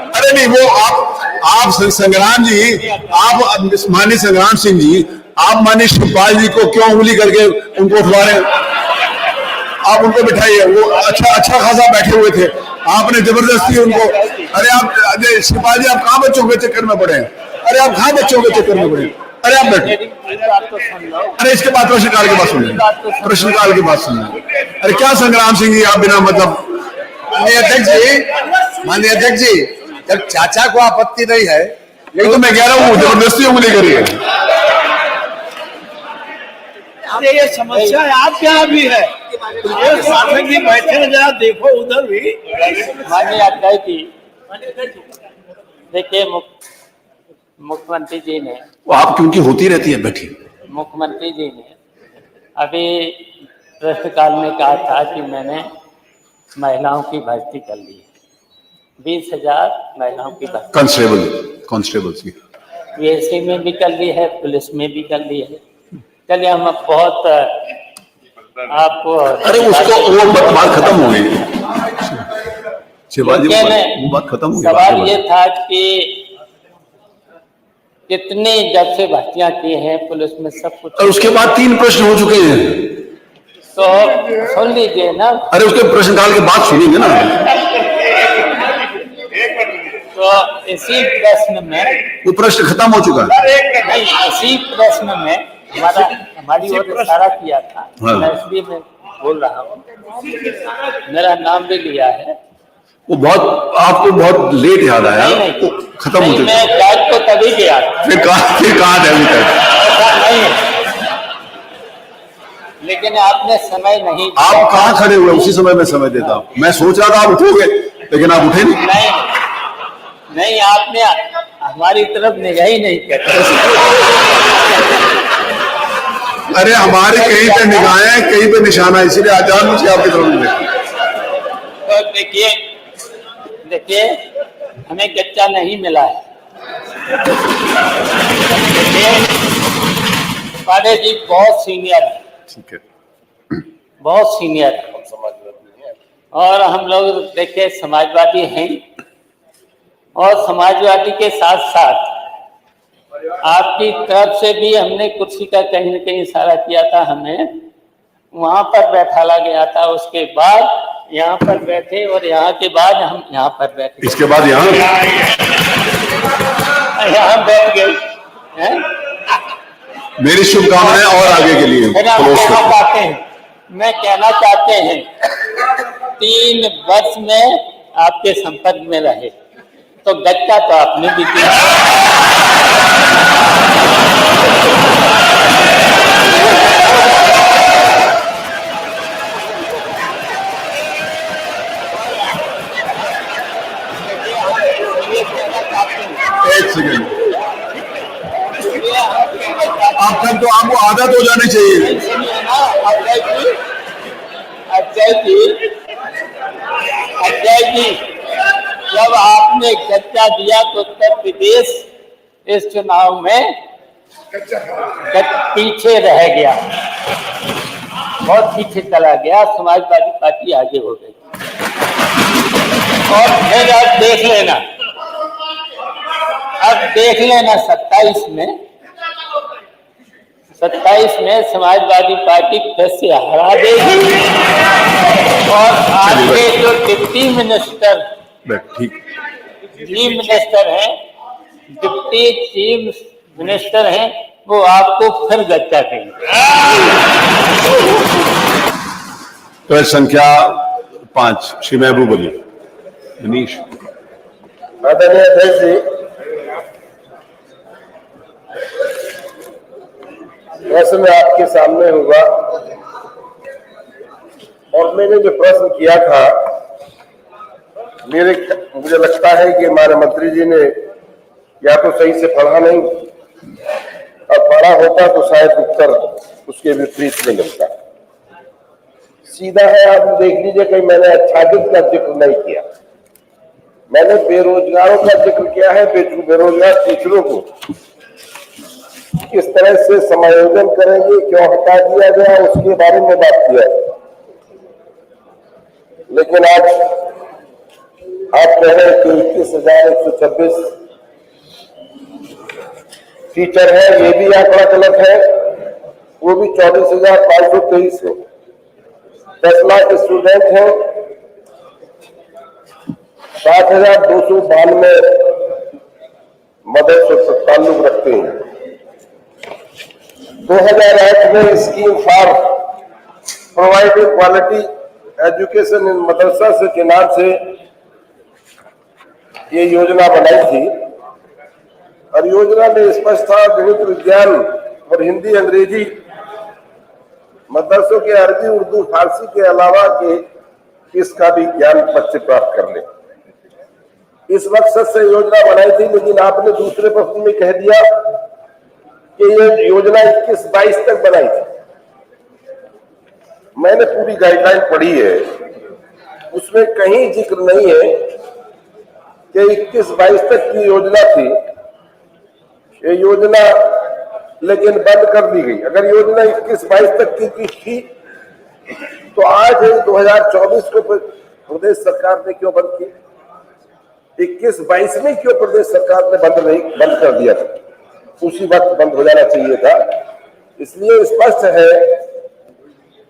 अरे नहीं, वो आप संग्राम जी, आप माननीय संग्राम सिंह जी, आप माननीय शिवपाल जी को क्यों उंगली करके उनको उठवा रहे हैं? आप उनको बिठाइए, वो अच्छा खासा बैठे हुए थे, आपने जबरदस्ती उनको। अरे आप शिवपाल जी, आप कहाँ बच्चों के चक्कर में पड़े हैं? अरे आप कहाँ बच्चों के चक्कर में पड़े? अरे आप बैठे। अरे इसके बाद प्रश्नकाल की बात सुनिए, प्रश्नकाल की बात सुनिए। अरे क्या संग्राम सिंह जी, आप बिना मतलब। माननीय अध्यक्ष जी, जब चाचा को आपत्ति नहीं है, यही तो मैं कह रहा हूँ, जबरदस्ती उंगली करी है। अरे ये समस्या आपके यहाँ भी है, ये सांसद जी बैठे हैं, जरा देखो उधर भी। माननीय अध्यक्ष जी, देखिए मुख्यमंत्री जी ने, वो आपकी उनकी होती रहती है, बैठिए। मुख्यमंत्री जी ने अभी प्रश्नकाल में कहा था कि मैंने महिलाओं की भर्ती कर ली है, 20,000 महिलाओं की भर्ती कांस्टेबल की पीएससी में भी कर ली है, पुलिस में भी कर ली है। चलिए हम बहुत आपको, अरे उसको वो बात खत्म हो गई, शिवाजी वो बात खत्म हो गई। सवाल ये था कि कितने जब से भर्तियां की हैं पुलिस में, सब कुछ। और उसके बाद 3 प्रश्न हो चुके हैं, तो सुन लीजिए ना। अरे उसके प्रश्नकाल के बाद सुनेंगे ना। तो इसी प्रश्न में वो प्रश्न खत्म हो चुका है। नहीं, इसी प्रश्न में हमारी ओर इशारा किया था। हाँ। मैं इसलिए मैं बोल रहा हूँ, मेरा नाम भी लिया है। वो बहुत आपको बहुत लेट याद आया, नहीं, खत्म हो चुका। मैं जांच को तभी गया, फिर कहा था अभी तक नहीं, लेकिन आपने समय नहीं। आप कहाँ खड़े हुए? उसी समय में समय देता हूँ। मैं सोच रहा था आप उठोगे, लेकिन आप उठे नहीं। नहीं, आपने हमारी तरफ निगाह ही नहीं करते। अरे हमारी कहीं पे निगाहें, कहीं पे निशाना, इसीलिए आजाद मुझे आपकी तरफ नहीं देखा। तो देखिए हमें गच्चा नहीं मिला है। पांडे जी बहुत सीनियर है, ठीक है, बहुत सीनियर है, और हम लोग देखिए समाजवादी हैं, और समाजवादी के साथ साथ आपकी तरफ से भी हमने कुर्सी का कहीं न कहीं इशारा किया था, हमें वहां पर बैठाला गया था, उसके बाद यहाँ पर बैठे, और यहाँ के बाद हम यहाँ पर बैठे, इसके बाद यहाँ बैठ गए हैं। मेरी शुभकामनाएं और आगे के लिए। मैं कहना चाहते हैं 3 वर्ष में आपके संपर्क में रहे, तो गच्चा तो आपने भी दिया। एक सेकंड, आप तक तो आपको आदत हो जानी चाहिए। अजय जी, जब आपने गच्चा दिया तो उत्तर प्रदेश इस चुनाव में पीछे रह गया, बहुत पीछे चला गया, समाजवादी पार्टी आगे हो गई। और फिर अब देख लेना, 27 में समाजवादी पार्टी फिर से हरा देगी, और आपके जो डिप्टी मिनिस्टर, चीफ मिनिस्टर हैं, वो आपको फिर गच्चा देंगे। प्रश्न संख्या 5 श्री महबूब अली मनीष। आदरणीय अध्यक्ष जी, प्रश्न आपके सामने होगा और मैंने जो प्रश्न किया था, मुझे लगता है कि हमारे मंत्री जी ने या तो सही से पढ़ा नहीं, और पढ़ा होता तो शायद उत्तर उसके विपरीत में मिलता। सीधा है, आप देख लीजिए कहीं मैंने आच्छादित का जिक्र नहीं किया, मैंने बेरोजगारों का जिक्र किया है। बेरोजगार टीचरों को किस तरह से समायोजन करेंगे, क्यों हटा दिया गया, उसके बारे में बात किया है। लेकिन आज आप कह रहे हैं कि 21,126 टीचर है, ये भी आंकड़ा गलत है, वो भी 24,523 है। 10 लाख स्टूडेंट हैं, 60,292 मदरसों से ताल्लुक रखते हैं। 2008 में scheme for providing quality education in madrasa से के नाम से ये योजना बनाई थी, और योजना में स्पष्ट था गणित, विज्ञान और हिंदी अंग्रेजी मदरसों के अरबी, उर्दू, फारसी के अलावा के इसका भी ज्ञान बच्चे प्राप्त कर ले, इस मकसद से योजना बनाई थी। लेकिन आपने दूसरे प्रश्न में कह दिया कि ये योजना 21-22 तक बनाई थी। मैंने पूरी गाइडलाइन पढ़ी है, उसमें कहीं जिक्र नहीं है कि 21-22 तक की योजना थी। ये योजना लेकिन बंद कर दी गई। अगर योजना 21-22 तक की थी तो आज 2024 को प्रदेश सरकार ने क्यों बंद की? 21-22 में क्यों प्रदेश सरकार ने बंद कर दिया था? उसी वक्त बंद हो जाना चाहिए था। इसलिए स्पष्ट है,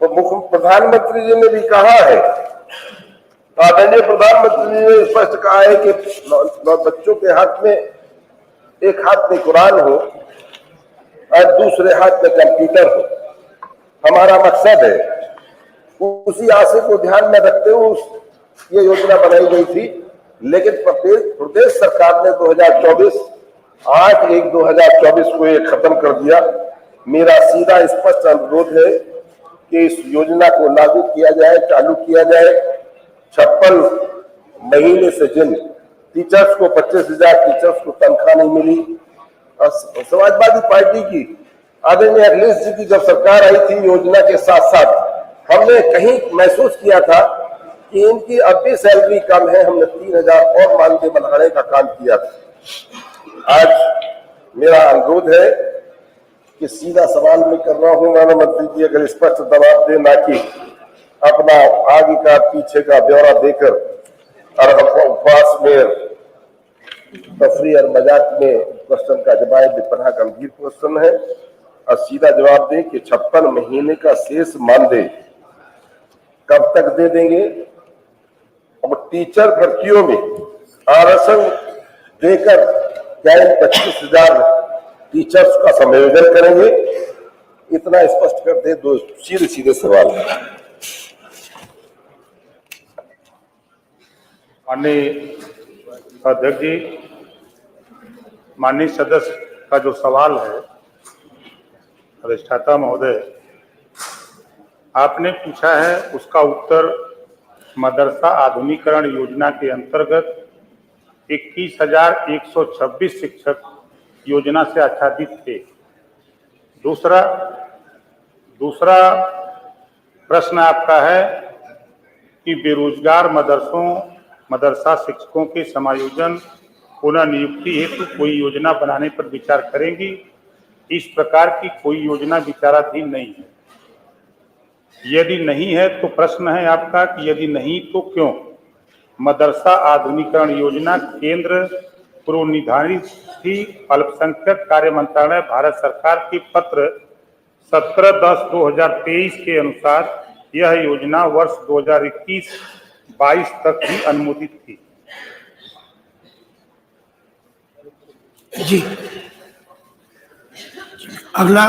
तो प्रधानमंत्री जी ने भी कहा है, आदरणीय प्रधानमंत्री जी ने स्पष्ट कहा है कि बच्चों के हाथ में, एक हाथ में कुरान हो और दूसरे हाथ में कंप्यूटर हो, हमारा मकसद है। उसी आशय को ध्यान में रखते हुए ये योजना बनाई गई थी। लेकिन प्रदेश सरकार ने 8/1/2024 को ये खत्म कर दिया। मेरा सीधा स्पष्ट अनुरोध है कि इस योजना को लागू किया जाए, चालू किया जाए। 56 महीने से जिन टीचर्स को 25,000 टीचर्स को तनख्वाह नहीं मिली, और समाजवादी पार्टी की आदरणीय अखिलेश जी की जब सरकार आई थी, योजना के साथ साथ हमने कहीं महसूस किया था कि इनकी अब भी सैलरी कम है। हमने 3,000 और मानदेय बढ़ाने का काम किया था। आज मेरा अनुरोध है कि सीधा सवाल मैं कर रहा हूं, माननीय मंत्री जी अगर स्पष्ट जवाब दे, ना कि अपना आगे का पीछे का ब्यौरा देकर और उपवास में तफरी और मजाक में क्वेश्चन का जवाब बड़ा गंभीर क्वेश्चन है। और सीधा जवाब दें कि 56 महीने का शेष मानदेय कब तक दे देंगे? और टीचर भर्तियों में आरक्षण देकर क्या 25,000 टीचर्स का समायोजन करेंगे? इतना स्पष्ट कर दे। दो सीधे सीधे सवाल। माननीय अध्यक्ष जी, माननीय सदस्य का जो सवाल है, अधिष्ठाता महोदय आपने पूछा है, उसका उत्तर मदरसा आधुनिकीकरण योजना के अंतर्गत 21,126 शिक्षक योजना से आच्छादित थे। दूसरा प्रश्न आपका है कि बेरोजगार मदरसा शिक्षकों के समायोजन पुनः नियुक्ति हेतु कोई योजना बनाने पर विचार करेंगी। इस प्रकार की कोई योजना विचाराधीन नहीं है। यदि नहीं है तो प्रश्न है आपका कि यदि नहीं तो क्यों? मदरसा आधुनिकीकरण योजना केंद्र पूर्व निर्धारित थी। अल्पसंख्यक कार्य मंत्रालय भारत सरकार के पत्र 17/10/2023 के अनुसार यह योजना वर्ष 2021-22 तक ही अनुमोदित थी। जी, अगला।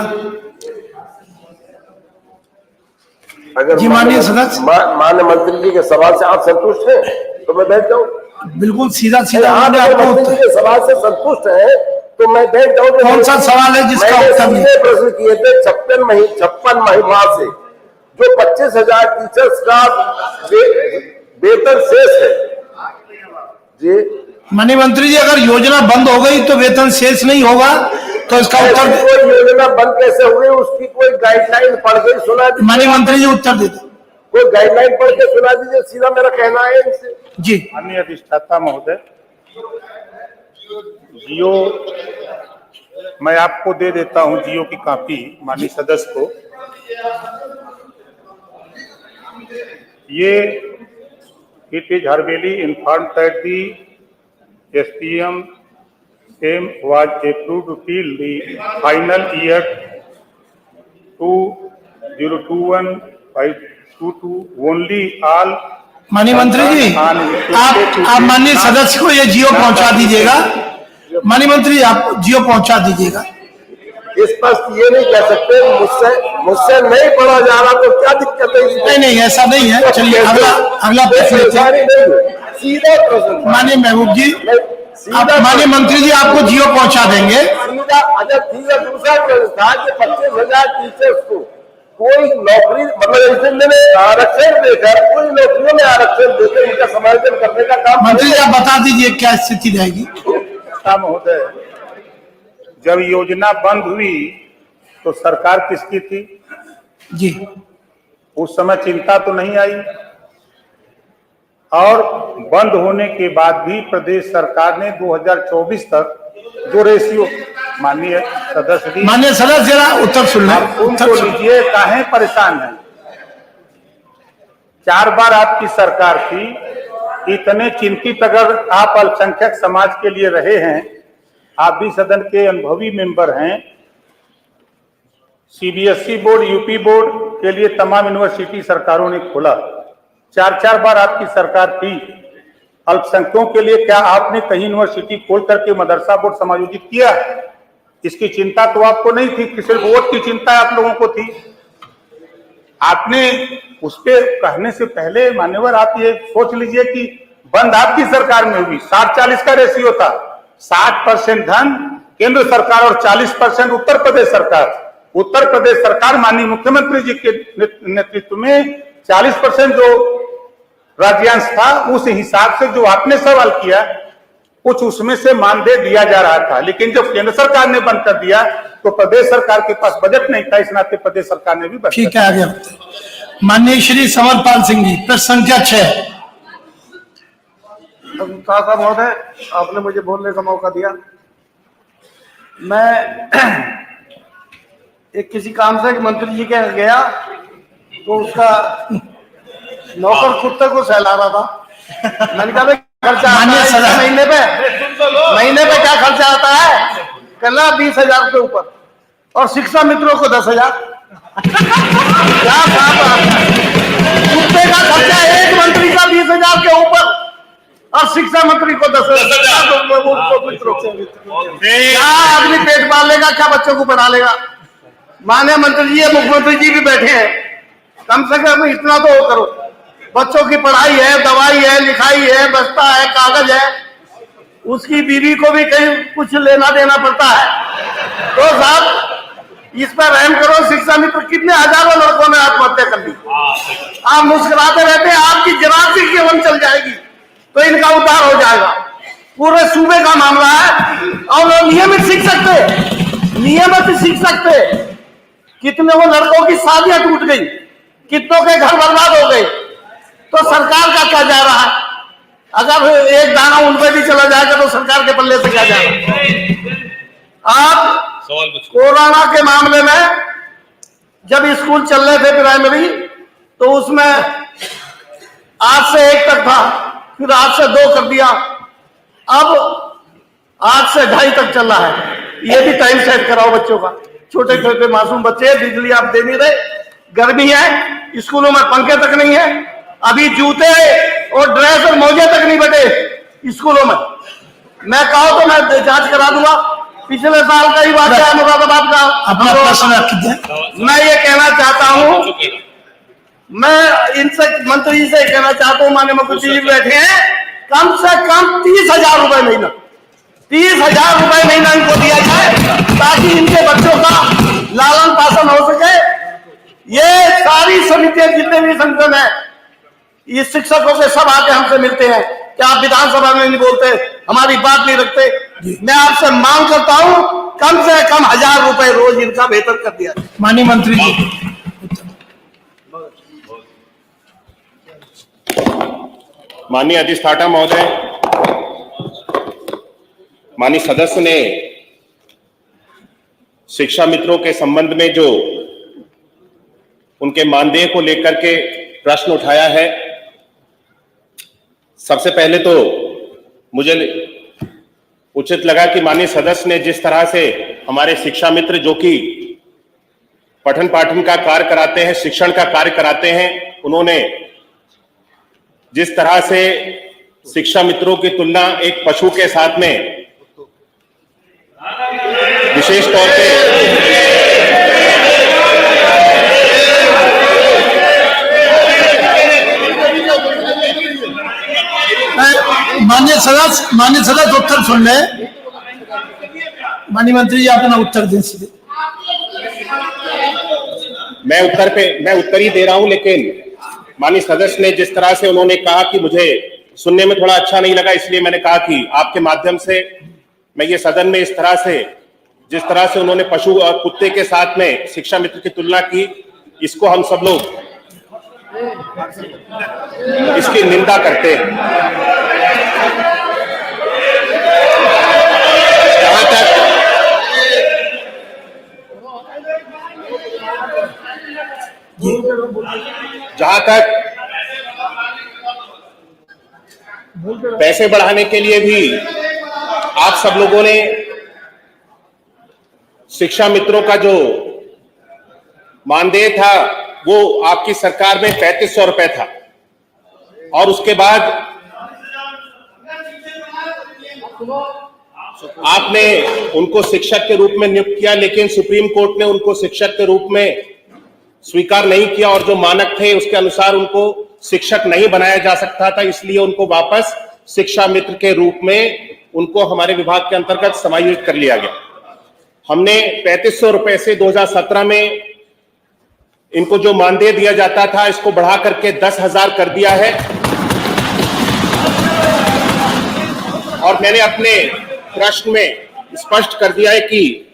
अगर जी माननीय सदस्य, माननीय मंत्री जी के सवाल से आप संतुष्ट हैं तो मैं बैठ जाऊं। बिल्कुल सीधा सीधा आप मैंने आपको मंत्री जी के सवाल से संतुष्ट हैं तो मैं बैठ जाऊं। कौन सा सवाल है जिसका उत्तर नहीं? मैंने प्रश्न किए थे 56 माह से जो 25,000 टीचर्स का वेतन शेष है जी। माननीय मंत्री जी, अगर योजना बंद हो गई तो वेतन शेष नहीं होगा, तो इसका उत्तर कोई योजना बंद कैसे हुई, उसकी कोई गाइडलाइन पढ़ के सुना दीजिए। माननीय मंत्री जी उत्तर देते। कोई गाइडलाइन पढ़ के सुना दीजिए, सीधा मेरा कहना है इनसे। जी माननीय अधिष्ठाता महोदय, जियो मैं आपको दे देता हूं, जियो की कॉपी माननीय सदस्य को। ये it is hereby informed that the SPM same was approved till the final year 2021-522 only all। माननीय मंत्री जी, आप माननीय सदस्य को ये जियो पहुंचा दीजिएगा। माननीय मंत्री जी, आप जियो पहुंचा दीजिएगा। स्पष्ट ये नहीं कह सकते मुझसे नहीं पढ़ा जा रहा तो क्या दिक्कत है? नहीं ऐसा नहीं है। चलिए अगला प्रश्न लेते हैं। सीधा प्रश्न माननीय महबूब जी, माननीय मंत्री जी आपको जियो पहुंचा देंगे। सीधा सीधा दूसरा प्रश्न था कि 25,000 टीचर्स को कोई नौकरी मतलब आरक्षण देकर कोई नौकरियों में आरक्षण देकर उनका समायोजन करने का काम। मंत्री जी आप बता दीजिए क्या स्थिति रहेगी? महोदय, जब योजना बंद हुई तो सरकार किसकी थी? जी उस समय चिंता तो नहीं आई, और बंद होने के बाद भी प्रदेश सरकार ने 2024 तक जो रेशियो माननीय सदस्य जरा उत्तर सुन लें। उनको लीजिए, काहे परेशान है? 4 बार आपकी सरकार थी, इतने चिंतित अगर आप अल्पसंख्यक समाज के लिए रहे हैं, आप भी सदन के अनुभवी मेंबर हैं। CBSE बोर्ड, यूपी बोर्ड के लिए तमाम यूनिवर्सिटी सरकारों ने खोला, 4 बार आपकी सरकार थी। अल्पसंख्यकों के लिए क्या आपने कहीं यूनिवर्सिटी खोल करके मदरसा बोर्ड समायोजित किया? इसकी चिंता तो आपको नहीं थी, सिर्फ वोट की चिंता आप लोगों को थी। आपने उसके कहने से पहले मान्यवर आप ये सोच लीजिए कि बंद आपकी सरकार में हुई, 60-40 का रेशियो था। 60% धन केंद्र सरकार और 40% उत्तर प्रदेश सरकार। उत्तर प्रदेश सरकार माननीय मुख्यमंत्री जी के नेतृत्व में 40% जो राज्यांश था, उस हिसाब से जो आपने सवाल किया कुछ उसमें से मानदेय दिया जा रहा था। लेकिन जब केंद्र सरकार ने बंद कर दिया तो प्रदेश सरकार के पास बजट नहीं था, इस नाते प्रदेश सरकार ने भी बंद। ठीक है, आगे माननीय श्री समरपाल सिंह जी, प्रश्न संख्या 6। महोदय, आपने मुझे बोलने का मौका दिया। मैं एक किसी काम से मंत्री जी के गया तो उसका नौकर कुत्ते को सहला रहा था। मैंने कहा खर्चा महीने पे क्या खर्चा आता है? कहना 20,000 के ऊपर, और शिक्षा मित्रों को 10,000। क्या कुत्ते का खर्चा एक मंत्री का 20,000 के ऊपर और शिक्षा मंत्री को 10,000। क्या आदमी पेट पाल लेगा? क्या बच्चों को पढ़ा लेगा? माननीय मंत्री जी, मुख्यमंत्री जी भी बैठे हैं, कम से कम इतना तो करो। बच्चों की पढ़ाई है, दवाई है, लिखाई है, बस्ता है, कागज है, उसकी बीवी को भी कहीं कुछ लेना देना पड़ता है। तो साहब इस पर रहम करो। शिक्षा मित्र कितने हजारों लड़कों ने आत्महत्या कर ली। आप मुस्कुराते रहते हैं, आपकी जरा सी केवल चल जाएगी तो इनका उद्धार हो जाएगा। पूरे सूबे का मामला है और लोग नियमित सीख सकते। कितने वो लड़कों की शादियां टूट गई, कितनों के घर बर्बाद हो गए। तो सरकार का क्या जा रहा है? अगर एक दाना उन पे भी चला जाएगा तो सरकार के पल्ले से क्या जाएगा? आप कोरोना के मामले में जब स्कूल चल रहे थे प्राइमरी, तो उसमें 8 से 1 तक था, फिर 8 से 2 कर दिया, अब 8 से 2:30 तक चल रहा है। ये भी टाइम सेट कराओ बच्चों का। छोटे छोटे मासूम बच्चे, बिजली आप दे नहीं रहे, गर्मी है, स्कूलों में पंखे तक नहीं है, अभी जूते और ड्रेस और मोजे तक नहीं बटे स्कूलों में। मैं कहो तो मैं जांच करा दूंगा। पिछले साल का ही बात है मुरादाबाद का। अपना प्रश्न रखिए। मैं ये कहना चाहता हूं, मैं इनसे मंत्री से कहना चाहता हूँ, माननीय मुख्यमंत्री जी बैठे हैं, कम से कम 30,000 रुपए महीना, 30,000 रुपए महीना इनको दिया जाए ताकि इनके बच्चों का लालन पालन हो सके। ये सारी समितियां जितने भी संगठन है, ये शिक्षकों के सब आके हमसे मिलते हैं कि आप विधानसभा में नहीं बोलते, हमारी बात नहीं रखते। मैं आपसे मांग करता हूं कम से कम 1,000 रुपए रोज इनका बेहतर कर दिया जाए। माननीय मंत्री जी। माननीय अधिष्ठाता महोदय, माननीय सदस्य ने शिक्षा मित्रों के संबंध में जो उनके मानदेय को लेकर के प्रश्न उठाया है, सबसे पहले तो मुझे उचित लगा कि माननीय सदस्य ने जिस तरह से हमारे शिक्षा मित्र जो कि पठन पाठन का कार्य कराते हैं, शिक्षण का कार्य कराते हैं, उन्होंने जिस तरह से शिक्षा मित्रों की तुलना एक पशु के साथ में विशेष तौर पे माननीय सदस्य उत्तर सुन ले। माननीय मंत्री जी अपना उत्तर दें सीधे। मैं उत्तर ही दे रहा हूं, लेकिन माननीय सदस्य ने जिस तरह से उन्होंने कहा कि मुझे सुनने में थोड़ा अच्छा नहीं लगा, इसलिए मैंने कहा कि आपके माध्यम से मैं ये सदन में इस तरह से जिस तरह से उन्होंने पशु और कुत्ते के साथ में शिक्षा मित्र की तुलना की, इसको हम सब लोग इसकी निंदा करते हैं। जहां तक पैसे बढ़ाने के लिए भी आप सब लोगों ने शिक्षा मित्रों का जो मानदेय था वो आपकी सरकार में 3500 रुपए था, और उसके बाद आपने उनको शिक्षक के रूप में नियुक्त किया, लेकिन सुप्रीम कोर्ट ने उनको शिक्षक के रूप में स्वीकार नहीं किया और जो मानक थे उसके अनुसार उनको शिक्षक नहीं बनाया जा सकता था, इसलिए उनको वापस शिक्षा मित्र के रूप में उनको हमारे विभाग के अंतर्गत समायोजित कर लिया गया। हमने 3500 रुपए से 2017 में इनको जो मानदेय दिया जाता था इसको बढ़ा करके 10,000 कर दिया है, और मैंने अपने प्रश्न में स्पष्ट कर दिया है कि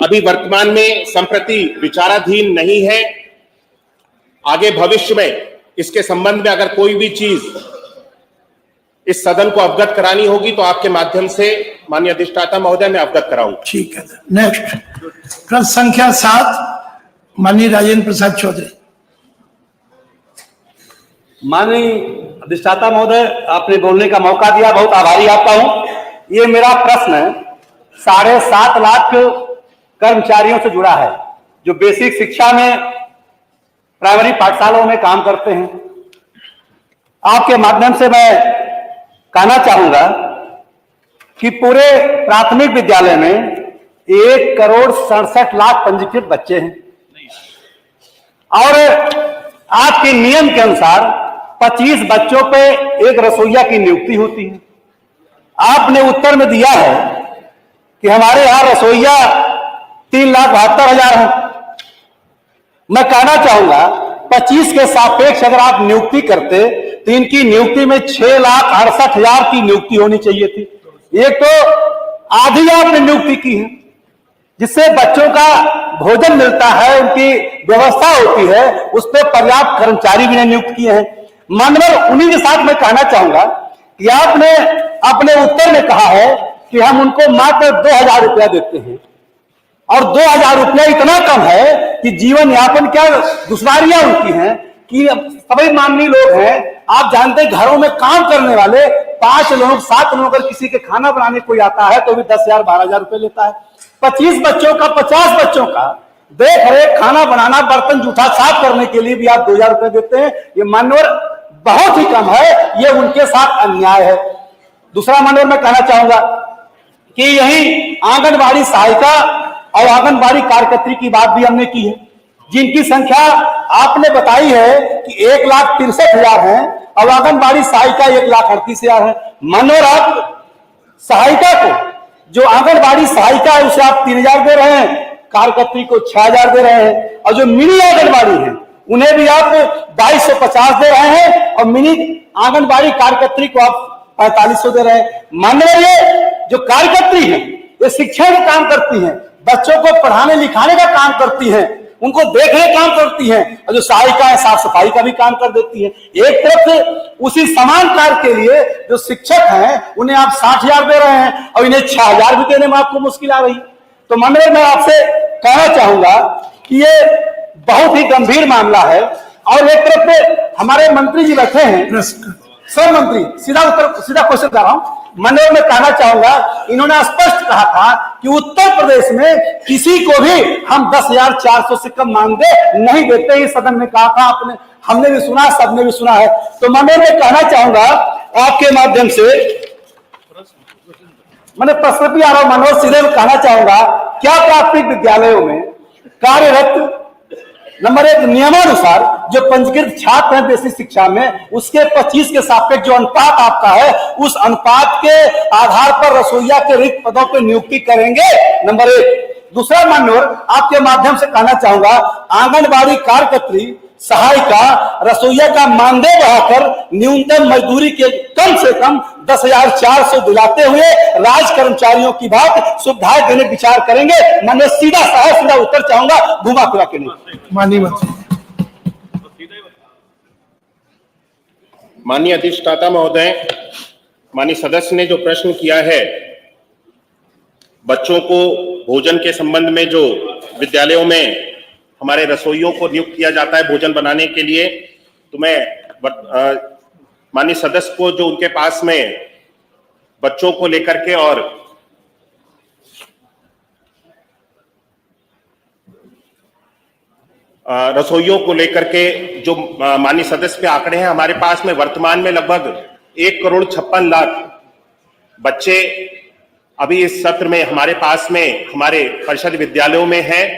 अभी वर्तमान में संप्रति विचाराधीन नहीं है। आगे भविष्य में इसके संबंध में अगर कोई भी चीज इस सदन को अवगत करानी होगी तो आपके माध्यम से माननीय अधिष्ठाता महोदय मैं अवगत कराऊंगा। ठीक है। नेक्स्ट प्रश्न संख्या 7 माननीय राजेंद्र प्रसाद चौधरी। माननीय अधिष्ठाता महोदय, आपने बोलने का मौका दिया, बहुत आभारी आपका हूं। ये मेरा प्रश्न 7.5 लाख कर्मचारियों से जुड़ा है जो बेसिक शिक्षा में प्राइमरी पाठशालाओं में काम करते हैं। आपके माध्यम से मैं कहना चाहूंगा कि पूरे प्राथमिक विद्यालय में 1,67,00,000 पंजीकृत बच्चे हैं, और आपके नियम के अनुसार 25 बच्चों पे एक रसोइया की नियुक्ति होती है। आपने उत्तर में दिया है कि हमारे यहां रसोइया 3,72,000 है। मैं कहना चाहूंगा 25 के सापेक्ष अगर आप नियुक्ति करते तो इनकी नियुक्ति में 6,68,000 की नियुक्ति होनी चाहिए थी। एक तो आधी आपने नियुक्ति की है, जिससे बच्चों का भोजन मिलता है, उनकी व्यवस्था होती है, उस पर पर्याप्त कर्मचारी भी नियुक्त किए हैं। माननीय उन्हीं के साथ मैं कहना चाहूंगा कि आपने अपने उत्तर में कहा है कि हम उनको मात्र 2,000 रुपया देते हैं, और 2,000 रुपया इतना कम है कि जीवन यापन क्या दुश्वारियां उनकी हैं कि सभी माननीय लोग हैं। आप जानते हैं घरों में काम करने वाले 5 लोग 7 लोग अगर किसी के खाना बनाने कोई आता है तो भी 10,000 12,000 रुपए लेता है। 25 बच्चों का 50 बच्चों का देख रेख, खाना बनाना, बर्तन जूठा साफ करने के लिए भी आप 2,000 रुपए देते हैं। ये मान्यवर बहुत ही कम है, ये उनके साथ अन्याय है। दूसरा मान्यवर मैं कहना चाहूंगा कि यही आंगनबाड़ी सहायिका और आंगनबाड़ी कार्यकर्त्री की बात भी हमने की है। जिनकी संख्या आपने बताई है कि 1,63,000 है और आंगनबाड़ी सहायिका 1,38,000 है। मानो आप सहायिका को, जो आंगनबाड़ी सहायिका है उसे आप 3,000 दे रहे हैं, कार्यकर्त्री को 6,000 दे रहे हैं, और जो मिनी आंगनबाड़ी है उन्हें भी आप 2,250 दे रहे हैं और मिनी आंगनबाड़ी कार्यकर्त्री को आप 4,500 दे रहे हैं। माननीय जो कार्यकर्त्री है ये शिक्षा का काम करती हैं, बच्चों को पढ़ाने लिखाने का काम करती हैं, उनको देखने काम करती हैं, और जो सहायिका है साफ सफाई का भी काम कर देती है। एक तरफ से उसी समान कार्य के लिए जो शिक्षक हैं उन्हें आप 60,000 दे रहे हैं और इन्हें 6,000 भी देने में आपको मुश्किल आ रही। तो माननीय मैं आपसे कहना चाहूंगा कि ये बहुत ही गंभीर मामला है। और एक तरफ पे हमारे मंत्री जी बैठे हैं, सब मंत्री, सीधा क्वेश्चन कर रहा हूं। माननीय मैं कहना चाहूंगा, इन्होंने स्पष्ट कहा था कि उत्तर प्रदेश में किसी को भी हम 10,400 से कम मानदेय नहीं देते, ही सदन में कहा था आपने, हमने भी सुना, सबने भी सुना है। तो माननीय मैं कहना चाहूंगा आपके माध्यम से, मैंने प्रश्न भी आ रहा हूं मनोज, सीधे कहना चाहूंगा, क्या प्राथमिक विद्यालयों में कार्यरत नंबर 1 नियमानुसार जो पंजीकृत छात्र हैं बेसिक शिक्षा में, उसके 25 के सापेक्ष जो अनुपात आपका है, उस अनुपात के आधार पर रसोइया के रिक्त पदों पर नियुक्ति करेंगे, नंबर 1। दूसरा मान्यवर आपके माध्यम से कहना चाहूंगा, आंगनबाड़ी कार्यकर्त्री, सहायिका, रसोइया का मानदेय बढ़ाकर न्यूनतम मजदूरी के कम से कम 10,400 दिलाते हुए राज कर्मचारियों की बात सुविधाएं देने विचार करेंगे। मैंने सीधा उत्तर चाहूंगा, घुमा फिरा के नहीं। माननीय मंत्री। माननीय अधिष्ठाता महोदय, माननीय सदस्य ने जो प्रश्न किया है बच्चों को भोजन के संबंध में, जो विद्यालयों में हमारे रसोइयों को नियुक्त किया जाता है भोजन बनाने के लिए, तो मैं माननीय सदस्य को जो उनके पास में बच्चों को लेकर के और रसोइयों को लेकर के जो माननीय सदस्य के आंकड़े हैं, हमारे पास में वर्तमान में लगभग 1,56,00,000 बच्चे अभी इस सत्र में हमारे पास में हमारे परिषद विद्यालयों में हैं।